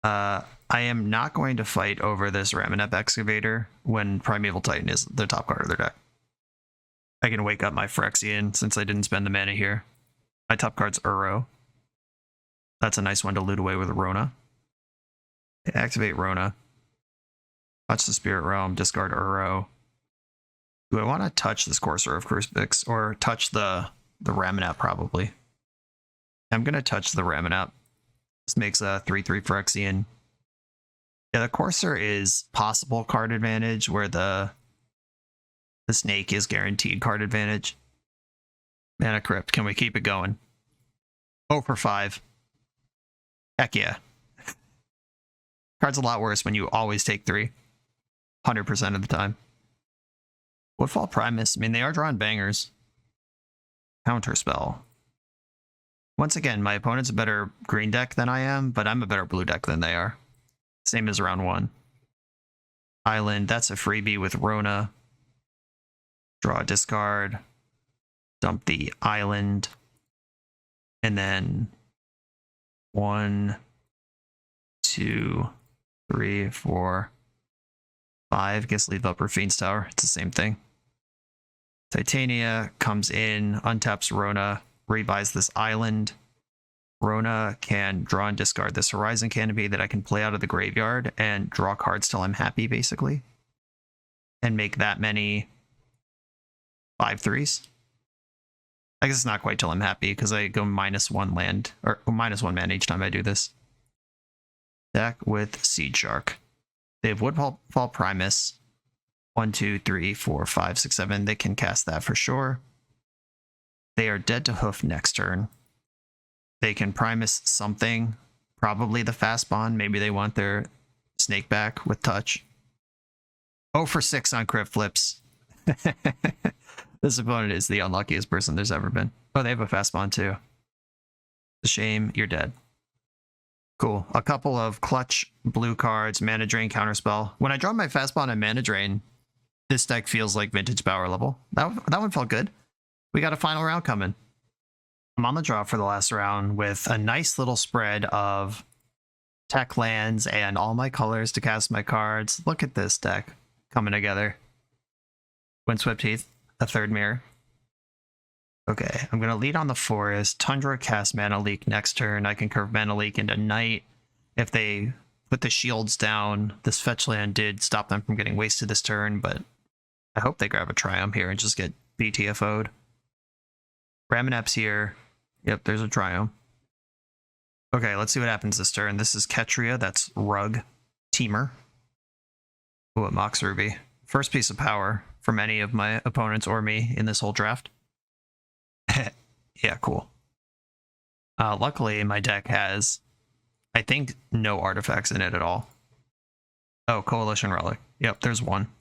I I am not going to fight over this Ramanep Excavator when Primeval Titan is the top card of their deck. I can wake up my Phyrexian since I didn't spend the mana here. My top card's Uro. That's a nice one to loot away with Rona. Activate Rona. Touch the Spirit Realm, discard Uro. Do I want to touch this Courser of Crucifix or touch the Ramanap probably? I'm going to touch the Ramanap. This makes a 3/3 Phyrexian. Yeah, the Courser is possible card advantage where the Snake is guaranteed card advantage. Mana Crypt, can we keep it going? 0 for 5. Heck yeah. Card's a lot worse when you always take 3. 100% of the time. Woodfall Primus, I mean, they are drawing bangers. Counterspell. Once again, my opponent's a better green deck than I am, but I'm a better blue deck than they are. Same as round 1. Island, that's a freebie with Rona. Draw a discard. Dump the island. And then 1, 2, 3, 4, 5. Guess leave Upper Fiend's Tower. It's the same thing. Titania comes in, untaps Rona, rebuys this island. Rona can draw and discard this Horizon Canopy that I can play out of the graveyard and draw cards till I'm happy, basically. And make that many 5/3s. I guess it's not quite till I'm happy because I go -1 land, or -1 mana each time I do this. Deck with Seed Shark. They have Woodfall Primus. 1, 2, 3, 4, 5, 6, 7. They can cast that for sure. They are dead to Hoof next turn. They can Primus something. Probably the Fast Bond. Maybe they want their Snake back with touch. 0 for 6 on crit flips. This opponent is the unluckiest person there's ever been. Oh, they have a Fast Bond too. It's a shame. You're dead. Cool. A couple of clutch blue cards, Mana Drain, Counterspell. When I draw my Fast Bond and Mana Drain, this deck feels like vintage power level. That one felt good. We got a final round coming. I'm on the draw for the last round with a nice little spread of tech lands and all my colors to cast my cards. Look at this deck coming together. Windswept Heath, a third mirror. Okay, I'm going to lead on the Forest. Tundra cast Mana Leak next turn. I can curve Mana Leak into Night. If they put the shields down, this fetch land did stop them from getting wasted this turn, but I hope they grab a Triumph here and just get BTFO'd. Ramanap's here. Yep, there's a Triumph. Okay, let's see what happens this turn. This is Ketria, that's Rug. Teamer. Ooh, it Mox Ruby. First piece of power from any of my opponents or me in this whole draft. Yeah, cool. Luckily, my deck has, I think, no artifacts in it at all. Oh, Coalition Relic. Yep, there's one.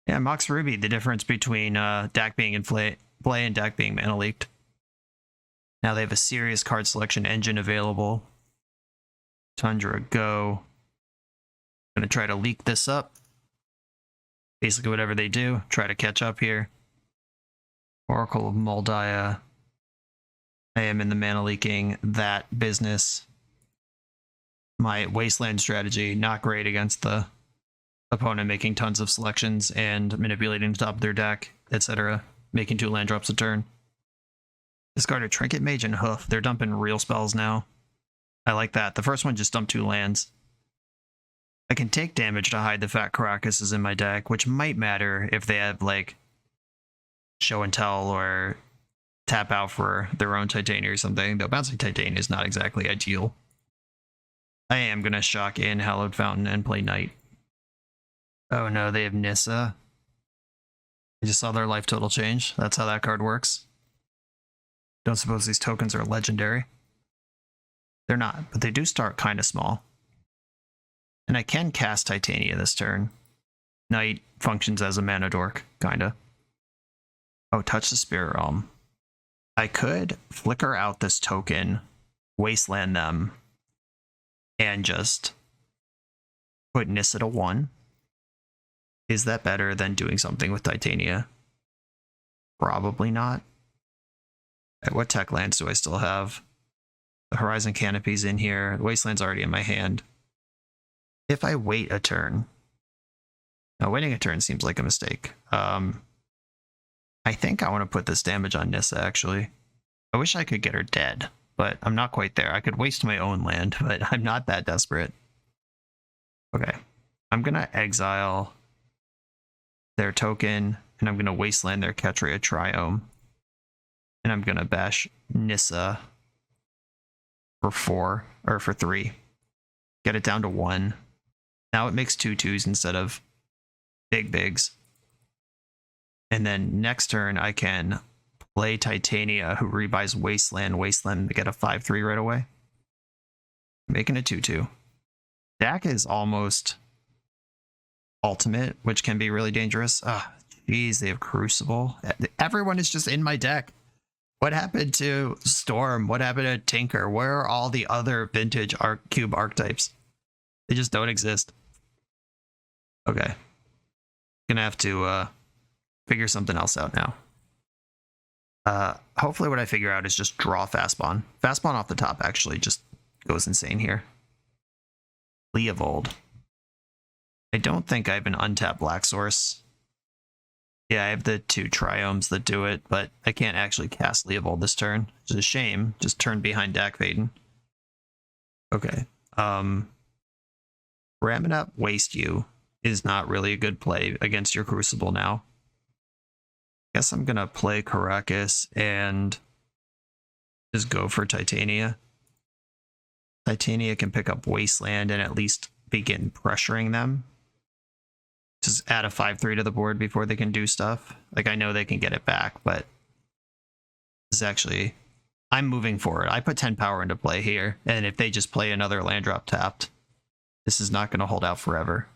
Yeah, Mox Ruby, the difference between deck being in play and deck being mana leaked. Now they have a serious card selection engine available. Tundra, go. I'm going to try to leak this up. Basically whatever they do, try to catch up here. Oracle of Moldiah. I am in the mana leaking that business. My Wasteland strategy, not great against the opponent making tons of selections and manipulating the top of their deck, etc. Making 2 land drops a turn. Discard a Trinket Mage and Hoof. They're dumping real spells now. I like that. The first one just dumped 2 lands. I can take damage to hide the Fat Caracas in my deck, which might matter if they have, like, Show and Tell or tap out for their own Titania or something. Though Bouncing Titania is not exactly ideal. I am going to shock in Hallowed Fountain and play Knight. Oh no, they have Nissa. I just saw their life total change. That's how that card works. Don't suppose these tokens are legendary. They're not, but they do start kind of small. And I can cast Titania this turn. Knight functions as a mana dork, kinda. Oh, touch the Spirit Realm. I could flicker out this token, wasteland them, and just put Nissa to 1. Is that better than doing something with Titania? Probably not. What tech lands do I still have? The Horizon Canopy's in here. The Wasteland's already in my hand. if I wait a turn, now waiting a turn seems like a mistake. I think I want to put this damage on Nissa, actually. I wish I could get her dead, but I'm not quite there. I could waste my own land, but I'm not that desperate. Okay. I'm going to exile their token, and I'm going to wasteland their Ketria Triome. And I'm going to bash Nissa for 4, or for 3. Get it down to 1. Now it makes 2/2s instead of big bigs. And then next turn, I can play Titania, who rebuys Wasteland to get a 5/3 right away. Making a 2/2. Dak is almost ultimate, which can be really dangerous. Ah, jeez, they have Crucible. Everyone is just in my deck. What happened to Storm? What happened to Tinker? Where are all the other vintage cube archetypes? They just don't exist. Okay. Gonna have to figure something else out now. Hopefully what I figure out is just draw Fastbon. Fastbon off the top actually just goes insane here. Leovold. I don't think I have an untapped black source. Yeah, I have the 2 Triomes that do it, but I can't actually cast Leovold this turn. Which is a shame. Just turn behind Dak Vaden. Okay. Ramming up Waste You is not really a good play against your Crucible now. Guess I'm gonna play Caracas and just go for Titania. Titania can pick up Wasteland and at least begin pressuring them. Just add a 5/3 to the board before they can do stuff. Like, I know they can get it back, but this is actually... I'm moving forward. I put 10 power into play here, and if they just play another land drop tapped, this is not going to hold out forever.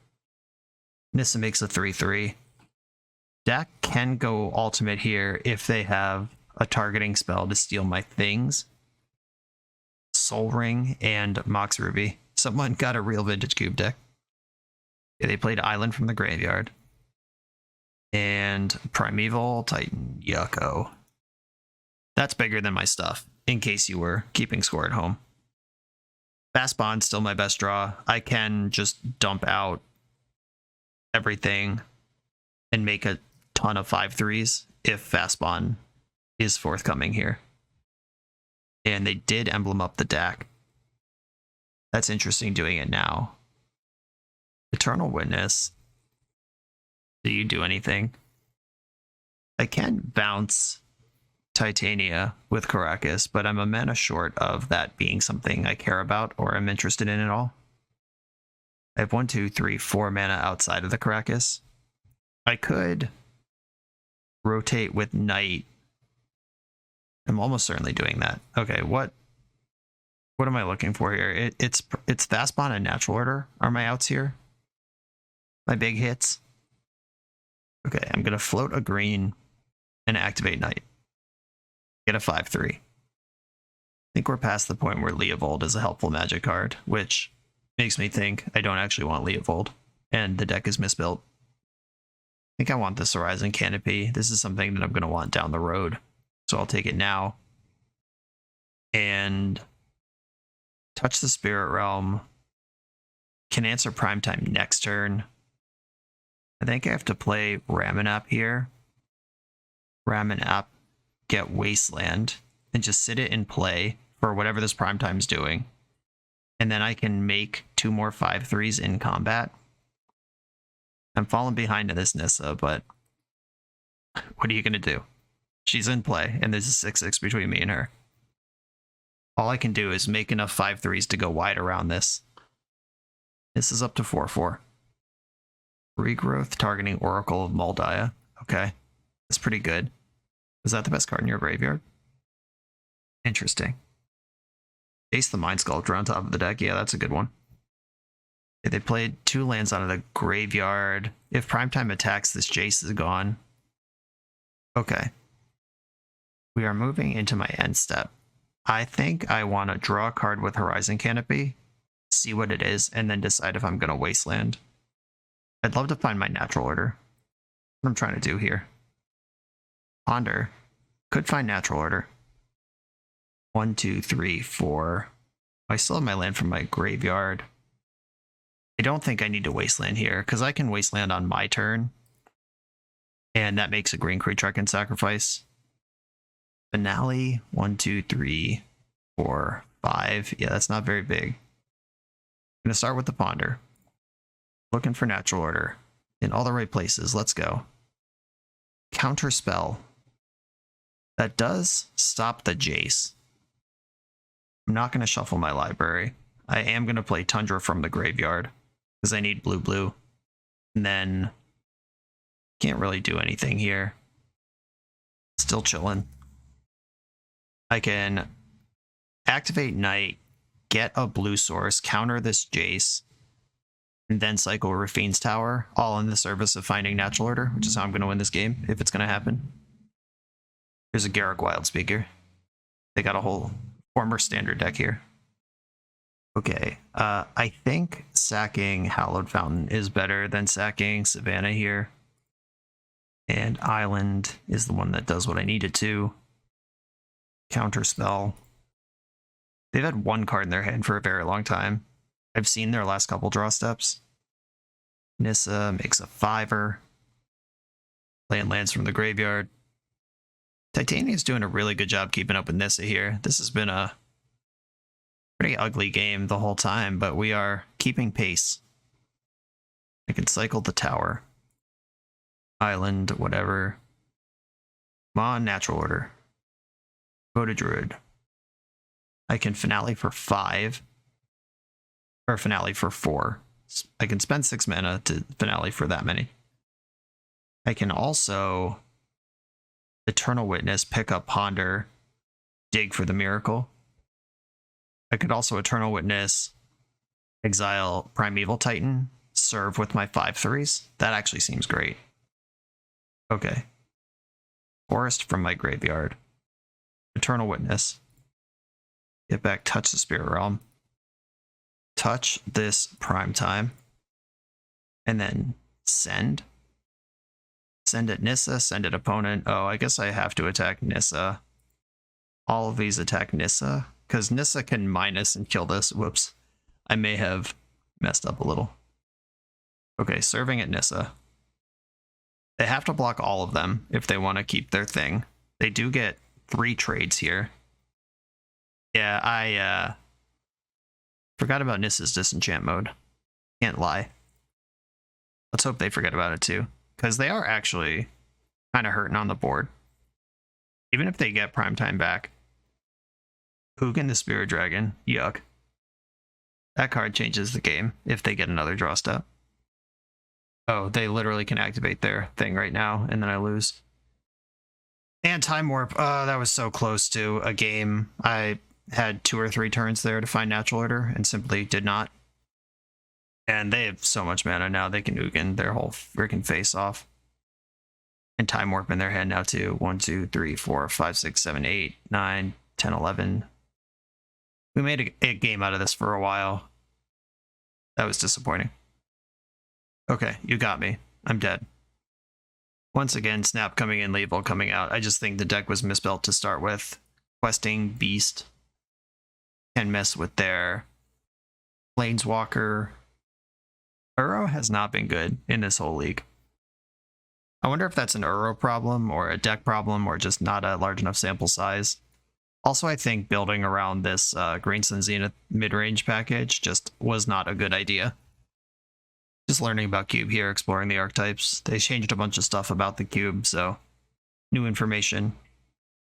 Nissa makes a 3/3. Dak can go ultimate here if they have a targeting spell to steal my things. Soul Ring and Mox Ruby. Someone got a real vintage cube deck. Yeah, they played Island from the Graveyard. And Primeval Titan Yucko. That's bigger than my stuff, in case you were keeping score at home. Fastbond's still my best draw. I can just dump out everything and make a ton of 5/3s if Fastbond is forthcoming here. And they did emblem up the deck. That's interesting doing it now. Eternal Witness. Do you do anything? I can bounce Titania with Caracas, but I'm a mana short of that being something I care about or am interested in at all. I have 1, 2, 3, 4 mana outside of the Caracas. I could rotate with Knight. I'm almost certainly doing that. Okay, what am I looking for here? It's Fastbon and Natural Order are my outs here. My big hits. Okay, I'm gonna float a green and activate Knight. Get a 5/3. I think we're past the point where Leovold is a helpful magic card, which makes me think I don't actually want Leovold, and the deck is misbuilt. I think I want this Horizon Canopy. This is something that I'm going to want down the road, so I'll take it now. And touch the Spirit Realm. Can answer Primetime next turn. I think I have to play Ramanap here. Ramanap, get Wasteland, and just sit it in play for whatever this Primetime's doing. And then I can make 2 more 5/3s in combat. I'm falling behind in this Nissa, but what are you going to do? She's in play, and there's a 6/6 between me and her. All I can do is make enough 5/3s to go wide around this. This is up to 4/4. Regrowth targeting Oracle of Moldiah. Okay, that's pretty good. Is that the best card in your graveyard? Interesting. Ace the Mind Sculptor on top of the deck. Yeah, that's a good one. Yeah, they played 2 lands out of the graveyard. If Primetime attacks, this Jace is gone. Okay. We are moving into my end step. I think I want to draw a card with Horizon Canopy, see what it is, and then decide if I'm going to Wasteland. I'd love to find my Natural Order. What I'm trying to do here. Ponder. Could find Natural Order. 1, 2, 3, 4. I still have my land from my graveyard. I don't think I need to wasteland here, because I can wasteland on my turn. And that makes a green creature I can sacrifice. Finale, 1, 2, 3, 4, 5. Yeah, that's not very big. I'm going to start with the Ponder. Looking for natural order. In all the right places. Let's go. Counterspell. That does stop the Jace. I'm not going to shuffle my library. I am going to play Tundra from the graveyard, because I need blue. And then can't really do anything here. Still chilling. I can activate Knight, get a blue source, counter this Jace, and then cycle Rafine's Tower, all in the service of finding natural order, which is how I'm going to win this game, if it's going to happen. Here's a Garruk Wildspeaker. They got a whole former standard deck here. Okay, I think sacking Hallowed Fountain is better than sacking Savannah here. And Island is the one that does what I need it to. Counterspell. They've had one card in their hand for a very long time. I've seen their last couple draw steps. Nissa makes a 5-er. Playing lands from the graveyard. Titania's doing a really good job keeping up with Nissa here. This has been a pretty ugly game the whole time, but we are keeping pace. I can cycle the tower. Island, whatever. Come on, natural order. Go to Druid. I can finale for 5. Or finale for 4. I can spend 6 mana to finale for that many. I can also Eternal Witness, pick up Ponder, dig for the miracle. I could also Eternal Witness, exile Primeval Titan, serve with my 5/3s. That actually seems great. Okay. Forest from my graveyard. Eternal Witness. Get back, touch the Spirit Realm. Touch this Primetime. And then send. Send at Nissa, send at opponent. Oh, I guess I have to attack Nissa. All of these attack Nissa, because Nissa can minus and kill this. Whoops. I may have messed up a little. Okay, serving at Nissa. They have to block all of them if they want to keep their thing. They do get 3 trades here. Yeah, I forgot about Nissa's disenchant mode. Can't lie. Let's hope they forget about it too, because they are actually kind of hurting on the board. Even if they get Primetime back. Hugin the Spirit Dragon. Yuck. That card changes the game if they get another draw step. Oh, they literally can activate their thing right now, and then I lose. And Time Warp. That was so close to a game. I had 2 or 3 turns there to find natural order, and simply did not. And they have so much mana now, they can Ugin their whole freaking face off. And Time Warp in their hand now too. 1, 2, 3, 4, 5, 6, 7, 8, 9, 10, 11. We made a game out of this for a while. That was disappointing. Okay, you got me. I'm dead. Once again, Snap coming in, Label coming out. I just think the deck was misbuilt to start with. Questing Beast can mess with their Planeswalker. Uro has not been good in this whole league. I wonder if that's an Uro problem or a deck problem or just not a large enough sample size. Also, I think building around this Green Sun Zenith mid-range package just was not a good idea. Just learning about Cube here, exploring the archetypes. They changed a bunch of stuff about the Cube, so new information.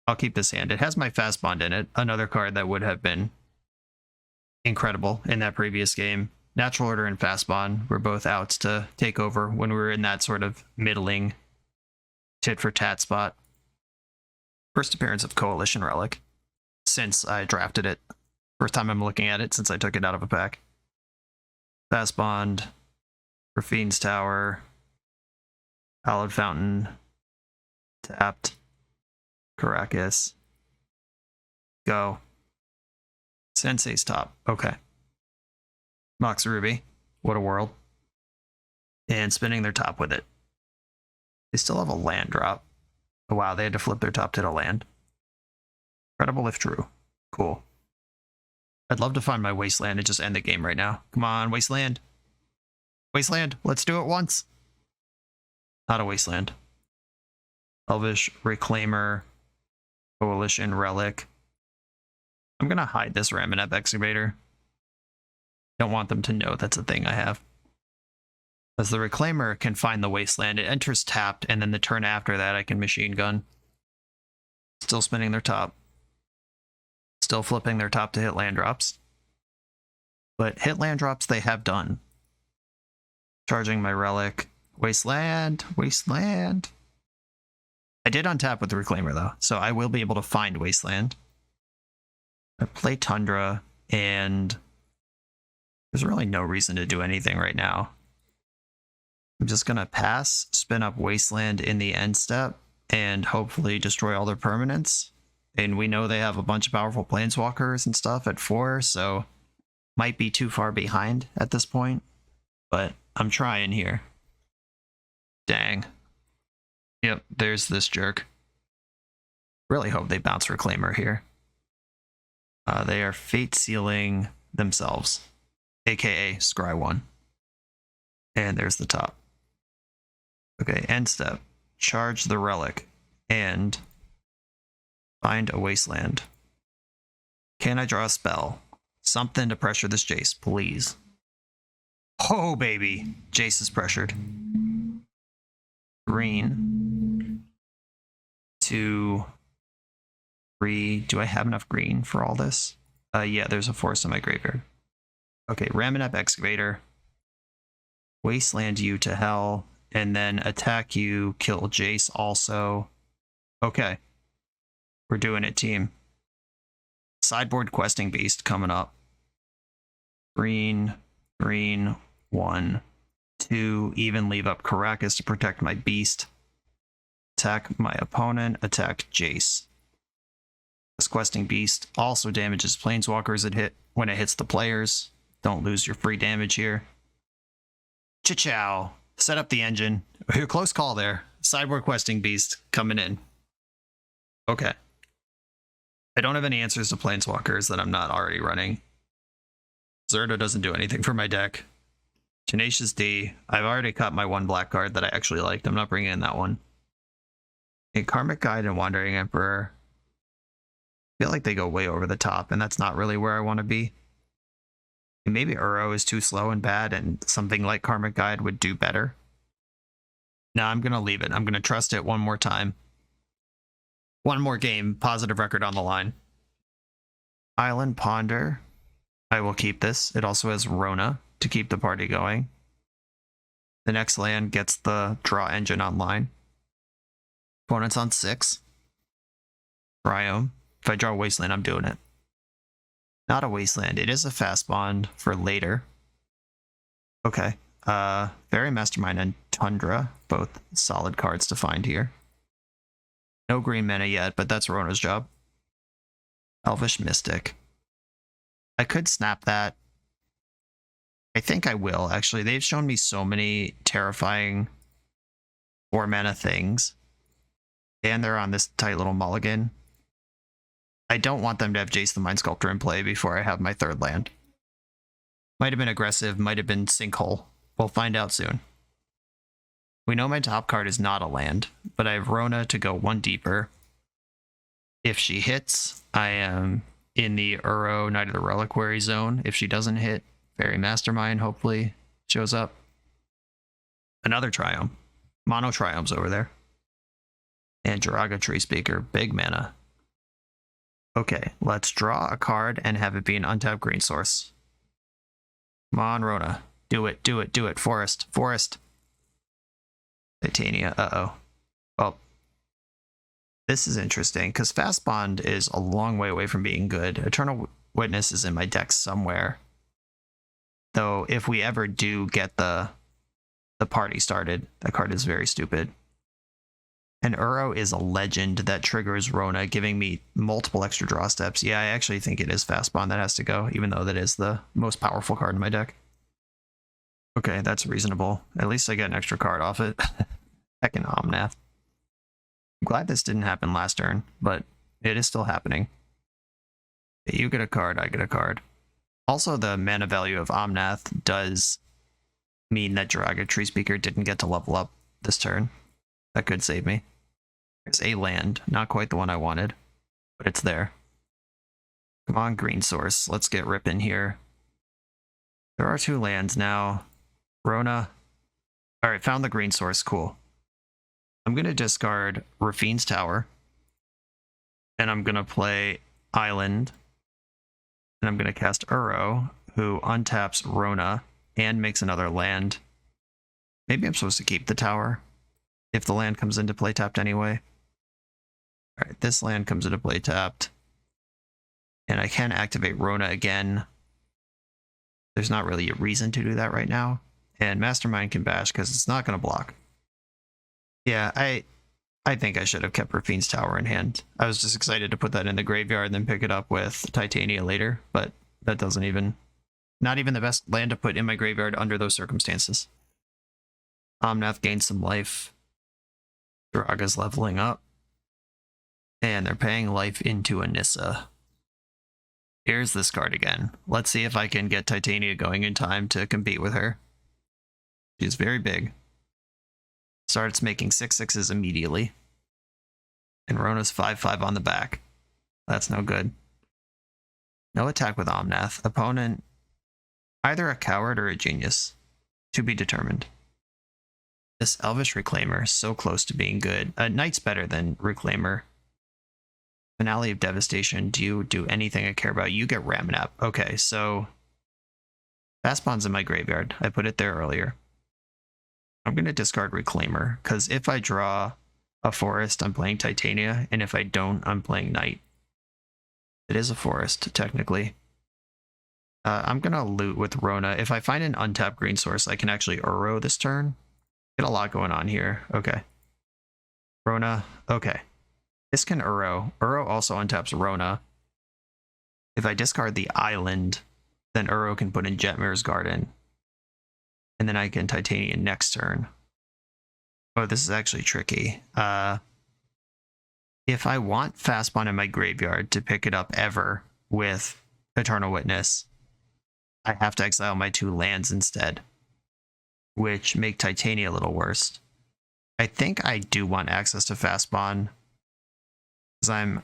I'll keep this hand. It has my Fast Bond in it, another card that would have been incredible in that previous game. Natural Order and Fast Bond were both outs to take over when we were in that sort of middling tit-for-tat spot. First appearance of Coalition Relic since I drafted it. First time I'm looking at it since I took it out of a pack. Fast Bond, Rafine's Tower, Hallowed Fountain, tapped, Caracas, go. Sensei's top, okay. Mox Ruby, what a world. And spinning their top with it. They still have a land drop. Oh, wow, they had to flip their top to the land. Incredible if true. Cool. I'd love to find my Wasteland and just end the game right now. Come on, Wasteland. Wasteland, let's do it once. Not a wasteland. Elvish Reclaimer, Coalition Relic. I'm gonna hide this Raminep Excavator. Don't want them to know that's a thing I have. As the Reclaimer can find the wasteland, it enters tapped, and then the turn after that I can machine gun. Still spinning their top. Still flipping their top to hit land drops. But hit land drops they have done. Charging my relic. Wasteland, wasteland. I did untap with the Reclaimer though, so I will be able to find wasteland. I play Tundra, and there's really no reason to do anything right now. I'm just gonna pass, spin up wasteland in the end step, and hopefully destroy all their permanents. And we know they have a bunch of powerful planeswalkers and stuff at 4, so might be too far behind at this point. But I'm trying here. Dang. Yep, there's this jerk. Really hope they bounce Reclaimer here. They are fate sealing themselves, aka Scry 1. And there's the top. Okay, end step. Charge the relic and find a wasteland. Can I draw a spell? Something to pressure this Jace, please. Oh, baby. Jace is pressured. Green. 2, 3. Do I have enough green for all this? Yeah, there's a forest in my graveyard. Okay, Raminep Excavator. Wasteland you to hell. And then attack you, kill Jace also. Okay. We're doing it, team. Sideboard Questing Beast coming up. Green, green, 1, 2. Even leave up Caracas to protect my beast. Attack my opponent, attack Jace. This Questing Beast also damages planeswalkers when it hits the players. Don't lose your free damage here. Cha-chow. Set up the engine. Close call there. Sideboard Questing Beast coming in. Okay. I don't have any answers to planeswalkers that I'm not already running. Zerto doesn't do anything for my deck. Tenacious D. I've already cut my 1 black card that I actually liked. I'm not bringing in that one. And Karmic Guide and Wandering Emperor. I feel like they go way over the top, and that's not really where I want to be. And maybe Uro is too slow and bad, and something like Karmic Guide would do better. No, I'm going to leave it. I'm going to trust it one more time. One more game, positive record on the line. Island Ponder. I will keep this. It also has Rona to keep the party going. The next land gets the draw engine online. Opponent's on 6. Triome. If I draw Wasteland, I'm doing it. Not a Wasteland. It is a fast bond for later. Okay. Fairy Mastermind and Tundra. Both solid cards to find here. No green mana yet, but that's Rona's job. Elvish Mystic. I could snap that. I think I will, actually. They've shown me so many terrifying 4 mana things. And they're on this tight little mulligan. I don't want them to have Jace the Mind Sculptor in play before I have my 3rd land. Might have been aggressive, might have been Sinkhole. We'll find out soon. We know my top card is not a land, but I have Rona to go 1 deeper. If she hits, I am in the Uro Knight of the Reliquary zone. If she doesn't hit, Fairy Mastermind hopefully shows up. Another Triome. Mono Triomes over there. And Jiraga Tree Speaker, big mana. Okay, let's draw a card and have it be an untapped green source. Come on, Rona. Do it, do it, do it. Forest, forest. Titania, uh-oh. Well, this is interesting, because Fast Bond is a long way away from being good. Eternal Witness is in my deck somewhere. Though, if we ever do get the party started, that card is very stupid. And Uro is a legend that triggers Rona, giving me multiple extra draw steps. Yeah, I actually think it is Fast Bond that has to go, even though that is the most powerful card in my deck. Okay, that's reasonable. At least I get an extra card off it. Heckin' Omnath. I'm glad this didn't happen last turn, but it is still happening. You get a card, I get a card. Also, the mana value of Omnath does mean that Jiraga Tree Speaker didn't get to level up this turn. That could save me. There's a land, not quite the one I wanted, but it's there. Come on, green source. Let's get ripping here. There are 2 lands now. Rona. Alright, found the green source. Cool. I'm going to discard Rafine's Tower. And I'm going to play Island. And I'm going to cast Uro, who untaps Rona and makes another land. Maybe I'm supposed to keep the tower if the land comes into play tapped anyway. Alright, this land comes into play tapped. And I can activate Rona again. There's not really a reason to do that right now. And Mastermind can bash because it's not going to block. Yeah, I think I should have kept Rafine's Tower in hand. I was just excited to put that in the graveyard and then pick it up with Titania later, but that doesn't even... Not even the best land to put in my graveyard under those circumstances. Omnath gains some life. Jiraga's leveling up. And they're paying life into Anissa. Here's this card again. Let's see if I can get Titania going in time to compete with her. She's very big. Starts making 6/6s immediately. And Rona's 5/5 on the back. That's no good. No attack with Omnath. Opponent, either a coward or a genius. To be determined. This Elvish Reclaimer, so close to being good. Knight's better than Reclaimer. Finale of Devastation. Do you do anything I care about? You get Ramanap. Okay, so... Fastbond's in my graveyard. I put it there earlier. I'm going to discard Reclaimer, because if I draw a forest, I'm playing Titania, and if I don't, I'm playing Knight. It is a forest, technically. I'm going to loot with Rona. If I find an untapped green source, I can actually Uro this turn. Get a lot going on here. Okay. Rona. Okay. This can Uro. Uro also untaps Rona. If I discard the island, then Uro can put in Jetmir's Garden. And then I can Titania next turn. Oh, this is actually tricky. If I want Fastbond in my graveyard to pick it up ever with Eternal Witness, I have to exile my 2 lands instead, which make Titania a little worse. I think I do want access to Fastbond, because I'm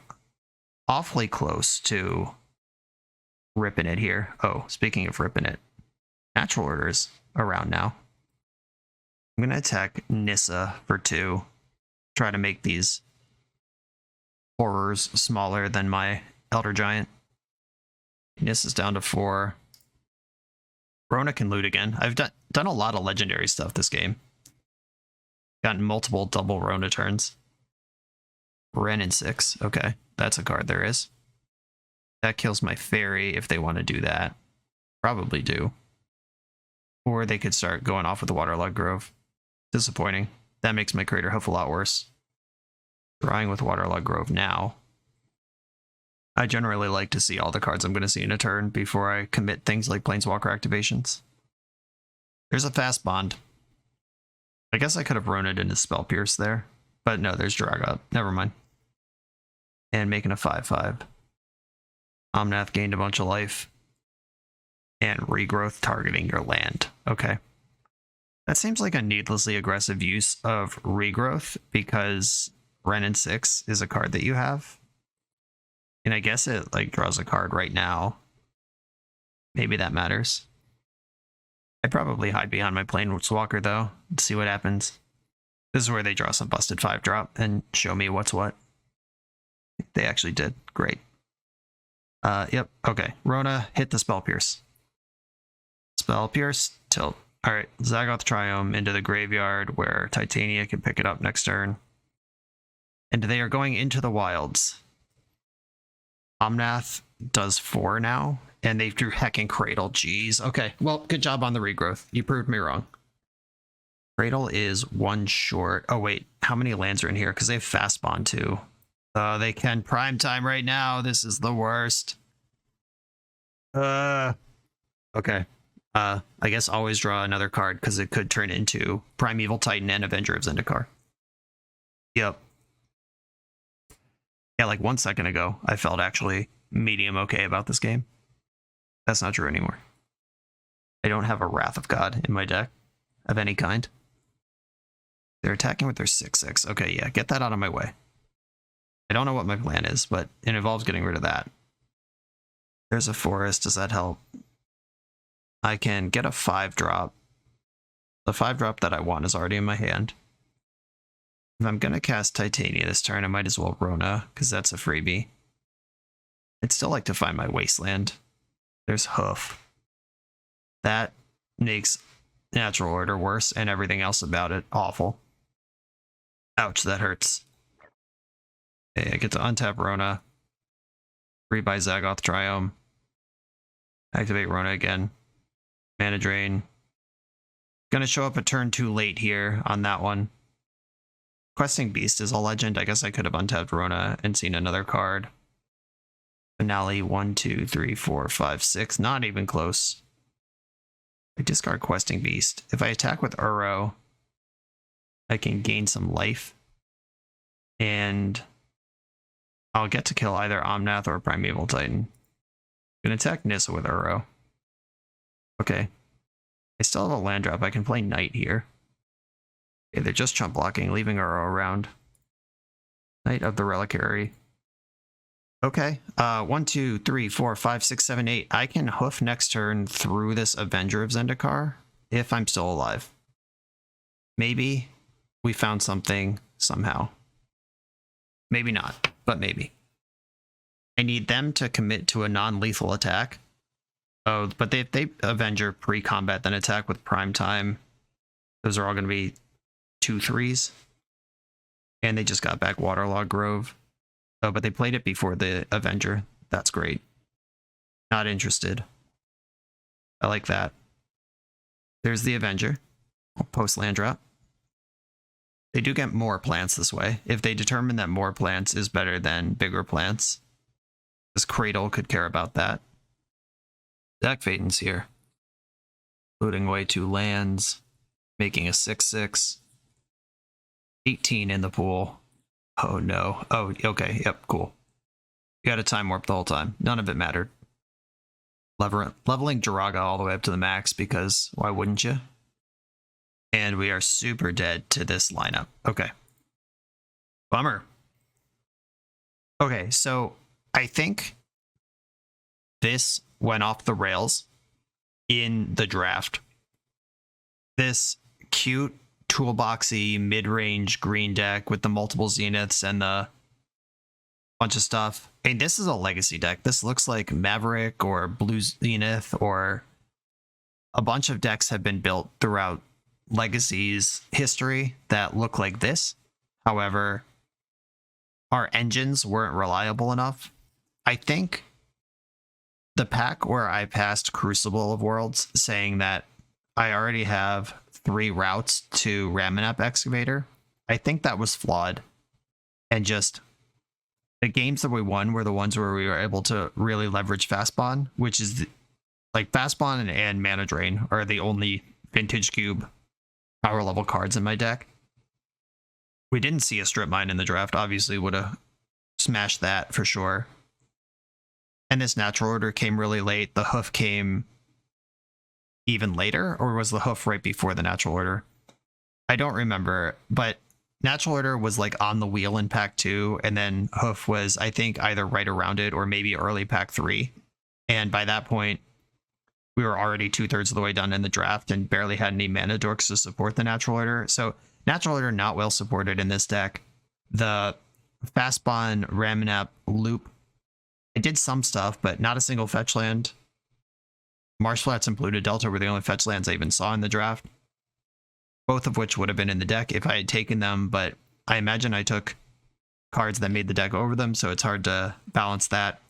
awfully close to ripping it here. Oh, speaking of ripping it, Natural Order's around now. I'm going to attack Nissa for 2. Try to make these horrors smaller than my Elder Giant. Nissa's down to 4. Rona can loot again. I've done a lot of legendary stuff this game. Gotten multiple double Rona turns. Ren in 6. Okay, that's a card there is. That kills my fairy if they want to do that. Probably do. Or they could start going off with the Waterlogged Grove. Disappointing. That makes my Crater Hoof a lot worse. Drawing with Waterlogged Grove now. I generally like to see all the cards I'm going to see in a turn before I commit things like Planeswalker activations. There's a Fastbond. I guess I could have run it into Spell Pierce there. But no, there's Jiraga. Never mind. And making a 5/5. Omnath gained a bunch of life. And regrowth targeting your land. Okay. That seems like a needlessly aggressive use of regrowth because Ren in 6 is a card that you have. And I guess it like draws a card right now. Maybe that matters. I'd probably hide behind my Planeswalker though, to see what happens. This is where they draw some busted 5-drop and show me what's what. They actually did. Great. Yep. Okay. Rona, hit the Spell Pierce. Spell Pierce, tilt. Alright, Zagoth Triome into the graveyard where Titania can pick it up next turn. And they are going into the wilds. Omnath does 4 now, and they drew Heckin' Cradle. Jeez. Okay, well, good job on the regrowth. You proved me wrong. Cradle is 1 short. Oh, wait, how many lands are in here? Because they have Fastbond too. They can prime time right now. This is the worst. Okay. I guess always draw another card because it could turn into Primeval Titan and Avenger of Zendikar. Yep. Yeah, like 1 second ago, I felt actually medium okay about this game. That's not true anymore. I don't have a Wrath of God in my deck. of any kind. They're attacking with their 6/6. Okay, yeah, get that out of my way. I don't know what my plan is, but it involves getting rid of that. There's a forest. Does that help? I can get a 5-drop. The 5-drop that I want is already in my hand. If I'm going to cast Titania this turn, I might as well Rona, because that's a freebie. I'd still like to find my Wasteland. There's Hoof. That makes Natural Order worse, and everything else about it awful. Ouch, that hurts. Okay, I get to untap Rona. Free by Zagoth Triome. Activate Rona again. Mana drain. Gonna show up a turn too late here on that one. Questing Beast is a legend. I guess I could have untapped Rona and seen another card. Finale 1, 2, 3, 4, 5, 6. Not even close. I discard Questing Beast. If I attack with Uro, I can gain some life. And I'll get to kill either Omnath or Primeval Titan. I'm going to attack Nissa with Uro. Okay. I still have a land drop. I can play Knight here. Okay, they're just chump blocking, leaving Uro around. Knight of the Reliquary. Okay. 1, 2, 3, 4, 5, 6, 7, 8. I can hoof next turn through this Avenger of Zendikar if I'm still alive. Maybe we found something somehow. Maybe not, but maybe. I need them to commit to a non-lethal attack. Oh, but they Avenger pre-combat, then attack with Prime Time. Those are all going to be 2/3s. And they just got back Waterlog Grove. Oh, but they played it before the Avenger. That's great. Not interested. I like that. There's the Avenger. I'll post land drop. They do get more plants this way. If they determine that more plants is better than bigger plants, this Cradle could care about that. Zach Phaeton's here. Looting away 2 lands. Making a 6/6. 18 in the pool. Oh no. Oh, okay. Yep, cool. You had a time warp the whole time. None of it mattered. Leveling Jiraga all the way up to the max because why wouldn't you? And we are super dead to this lineup. Okay. Bummer. Okay, so I think this went off the rails in the draft. This cute, toolboxy, mid-range green deck with the multiple Zeniths and the bunch of stuff. I mean, this is a legacy deck. This looks like Maverick or Blue Zenith, or a bunch of decks have been built throughout Legacy's history that look like this. However, our engines weren't reliable enough. I think the pack where I passed Crucible of Worlds saying that I already have 3 routes to Ramanap Excavator, I think that was flawed. And just the games that we won were the ones where we were able to really leverage Fastbond, which is like Fastbond and Mana Drain are the only Vintage Cube power level cards in my deck. We didn't see a Strip Mine in the draft. Obviously would have smashed that for sure. And this Natural Order came really late. The Hoof came even later, or was the Hoof right before the Natural Order? I don't remember, but Natural Order was like on the wheel in pack 2, and then Hoof was, I think, either right around it or maybe early pack 3. And by that point, we were already 2/3 of the way done in the draft and barely had any mana dorks to support the Natural Order. So Natural Order not well supported in this deck. The Fastbond Ramanap loop, I did some stuff, but not a single fetch land. Marsh Flats and Polluted Delta were the only fetch lands I even saw in the draft. Both of which would have been in the deck if I had taken them, but I imagine I took cards that made the deck over them, so it's hard to balance that.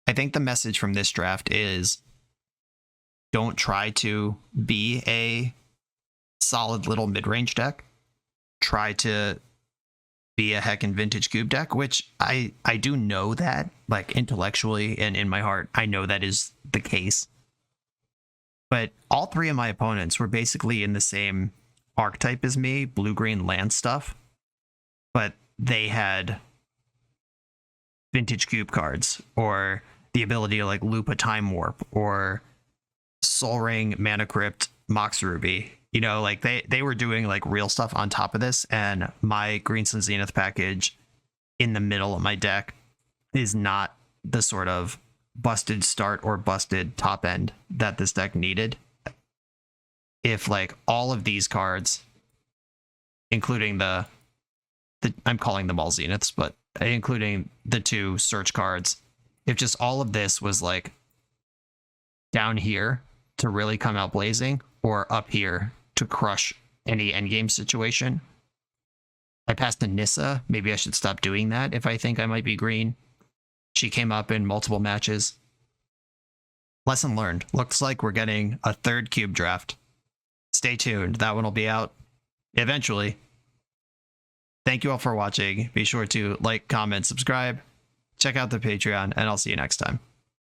I think the message from this draft is don't try to be a solid little mid-range deck. Try to be a heckin' Vintage Cube deck, which I do know that, like, intellectually and in my heart, I know that is the case. But all 3 of my opponents were basically in the same archetype as me, blue-green land stuff, but they had Vintage Cube cards, or the ability to like loop a Time Warp, or Soul Ring, Mana Crypt, Mox Ruby. You know, like they were doing like real stuff on top of this, and my Greensun Zenith package in the middle of my deck is not the sort of busted start or busted top end that this deck needed. If like all of these cards, including the I'm calling them all Zeniths, but including the 2 search cards, if just all of this was like down here to really come out blazing, or up here to crush any endgame situation. I passed to Nissa. Maybe I should stop doing that if I think I might be green. She came up in multiple matches. Lesson learned. Looks like we're getting a 3rd cube draft. Stay tuned. That one will be out eventually. Thank you all for watching. Be sure to like, comment, subscribe, check out the Patreon, and I'll see you next time.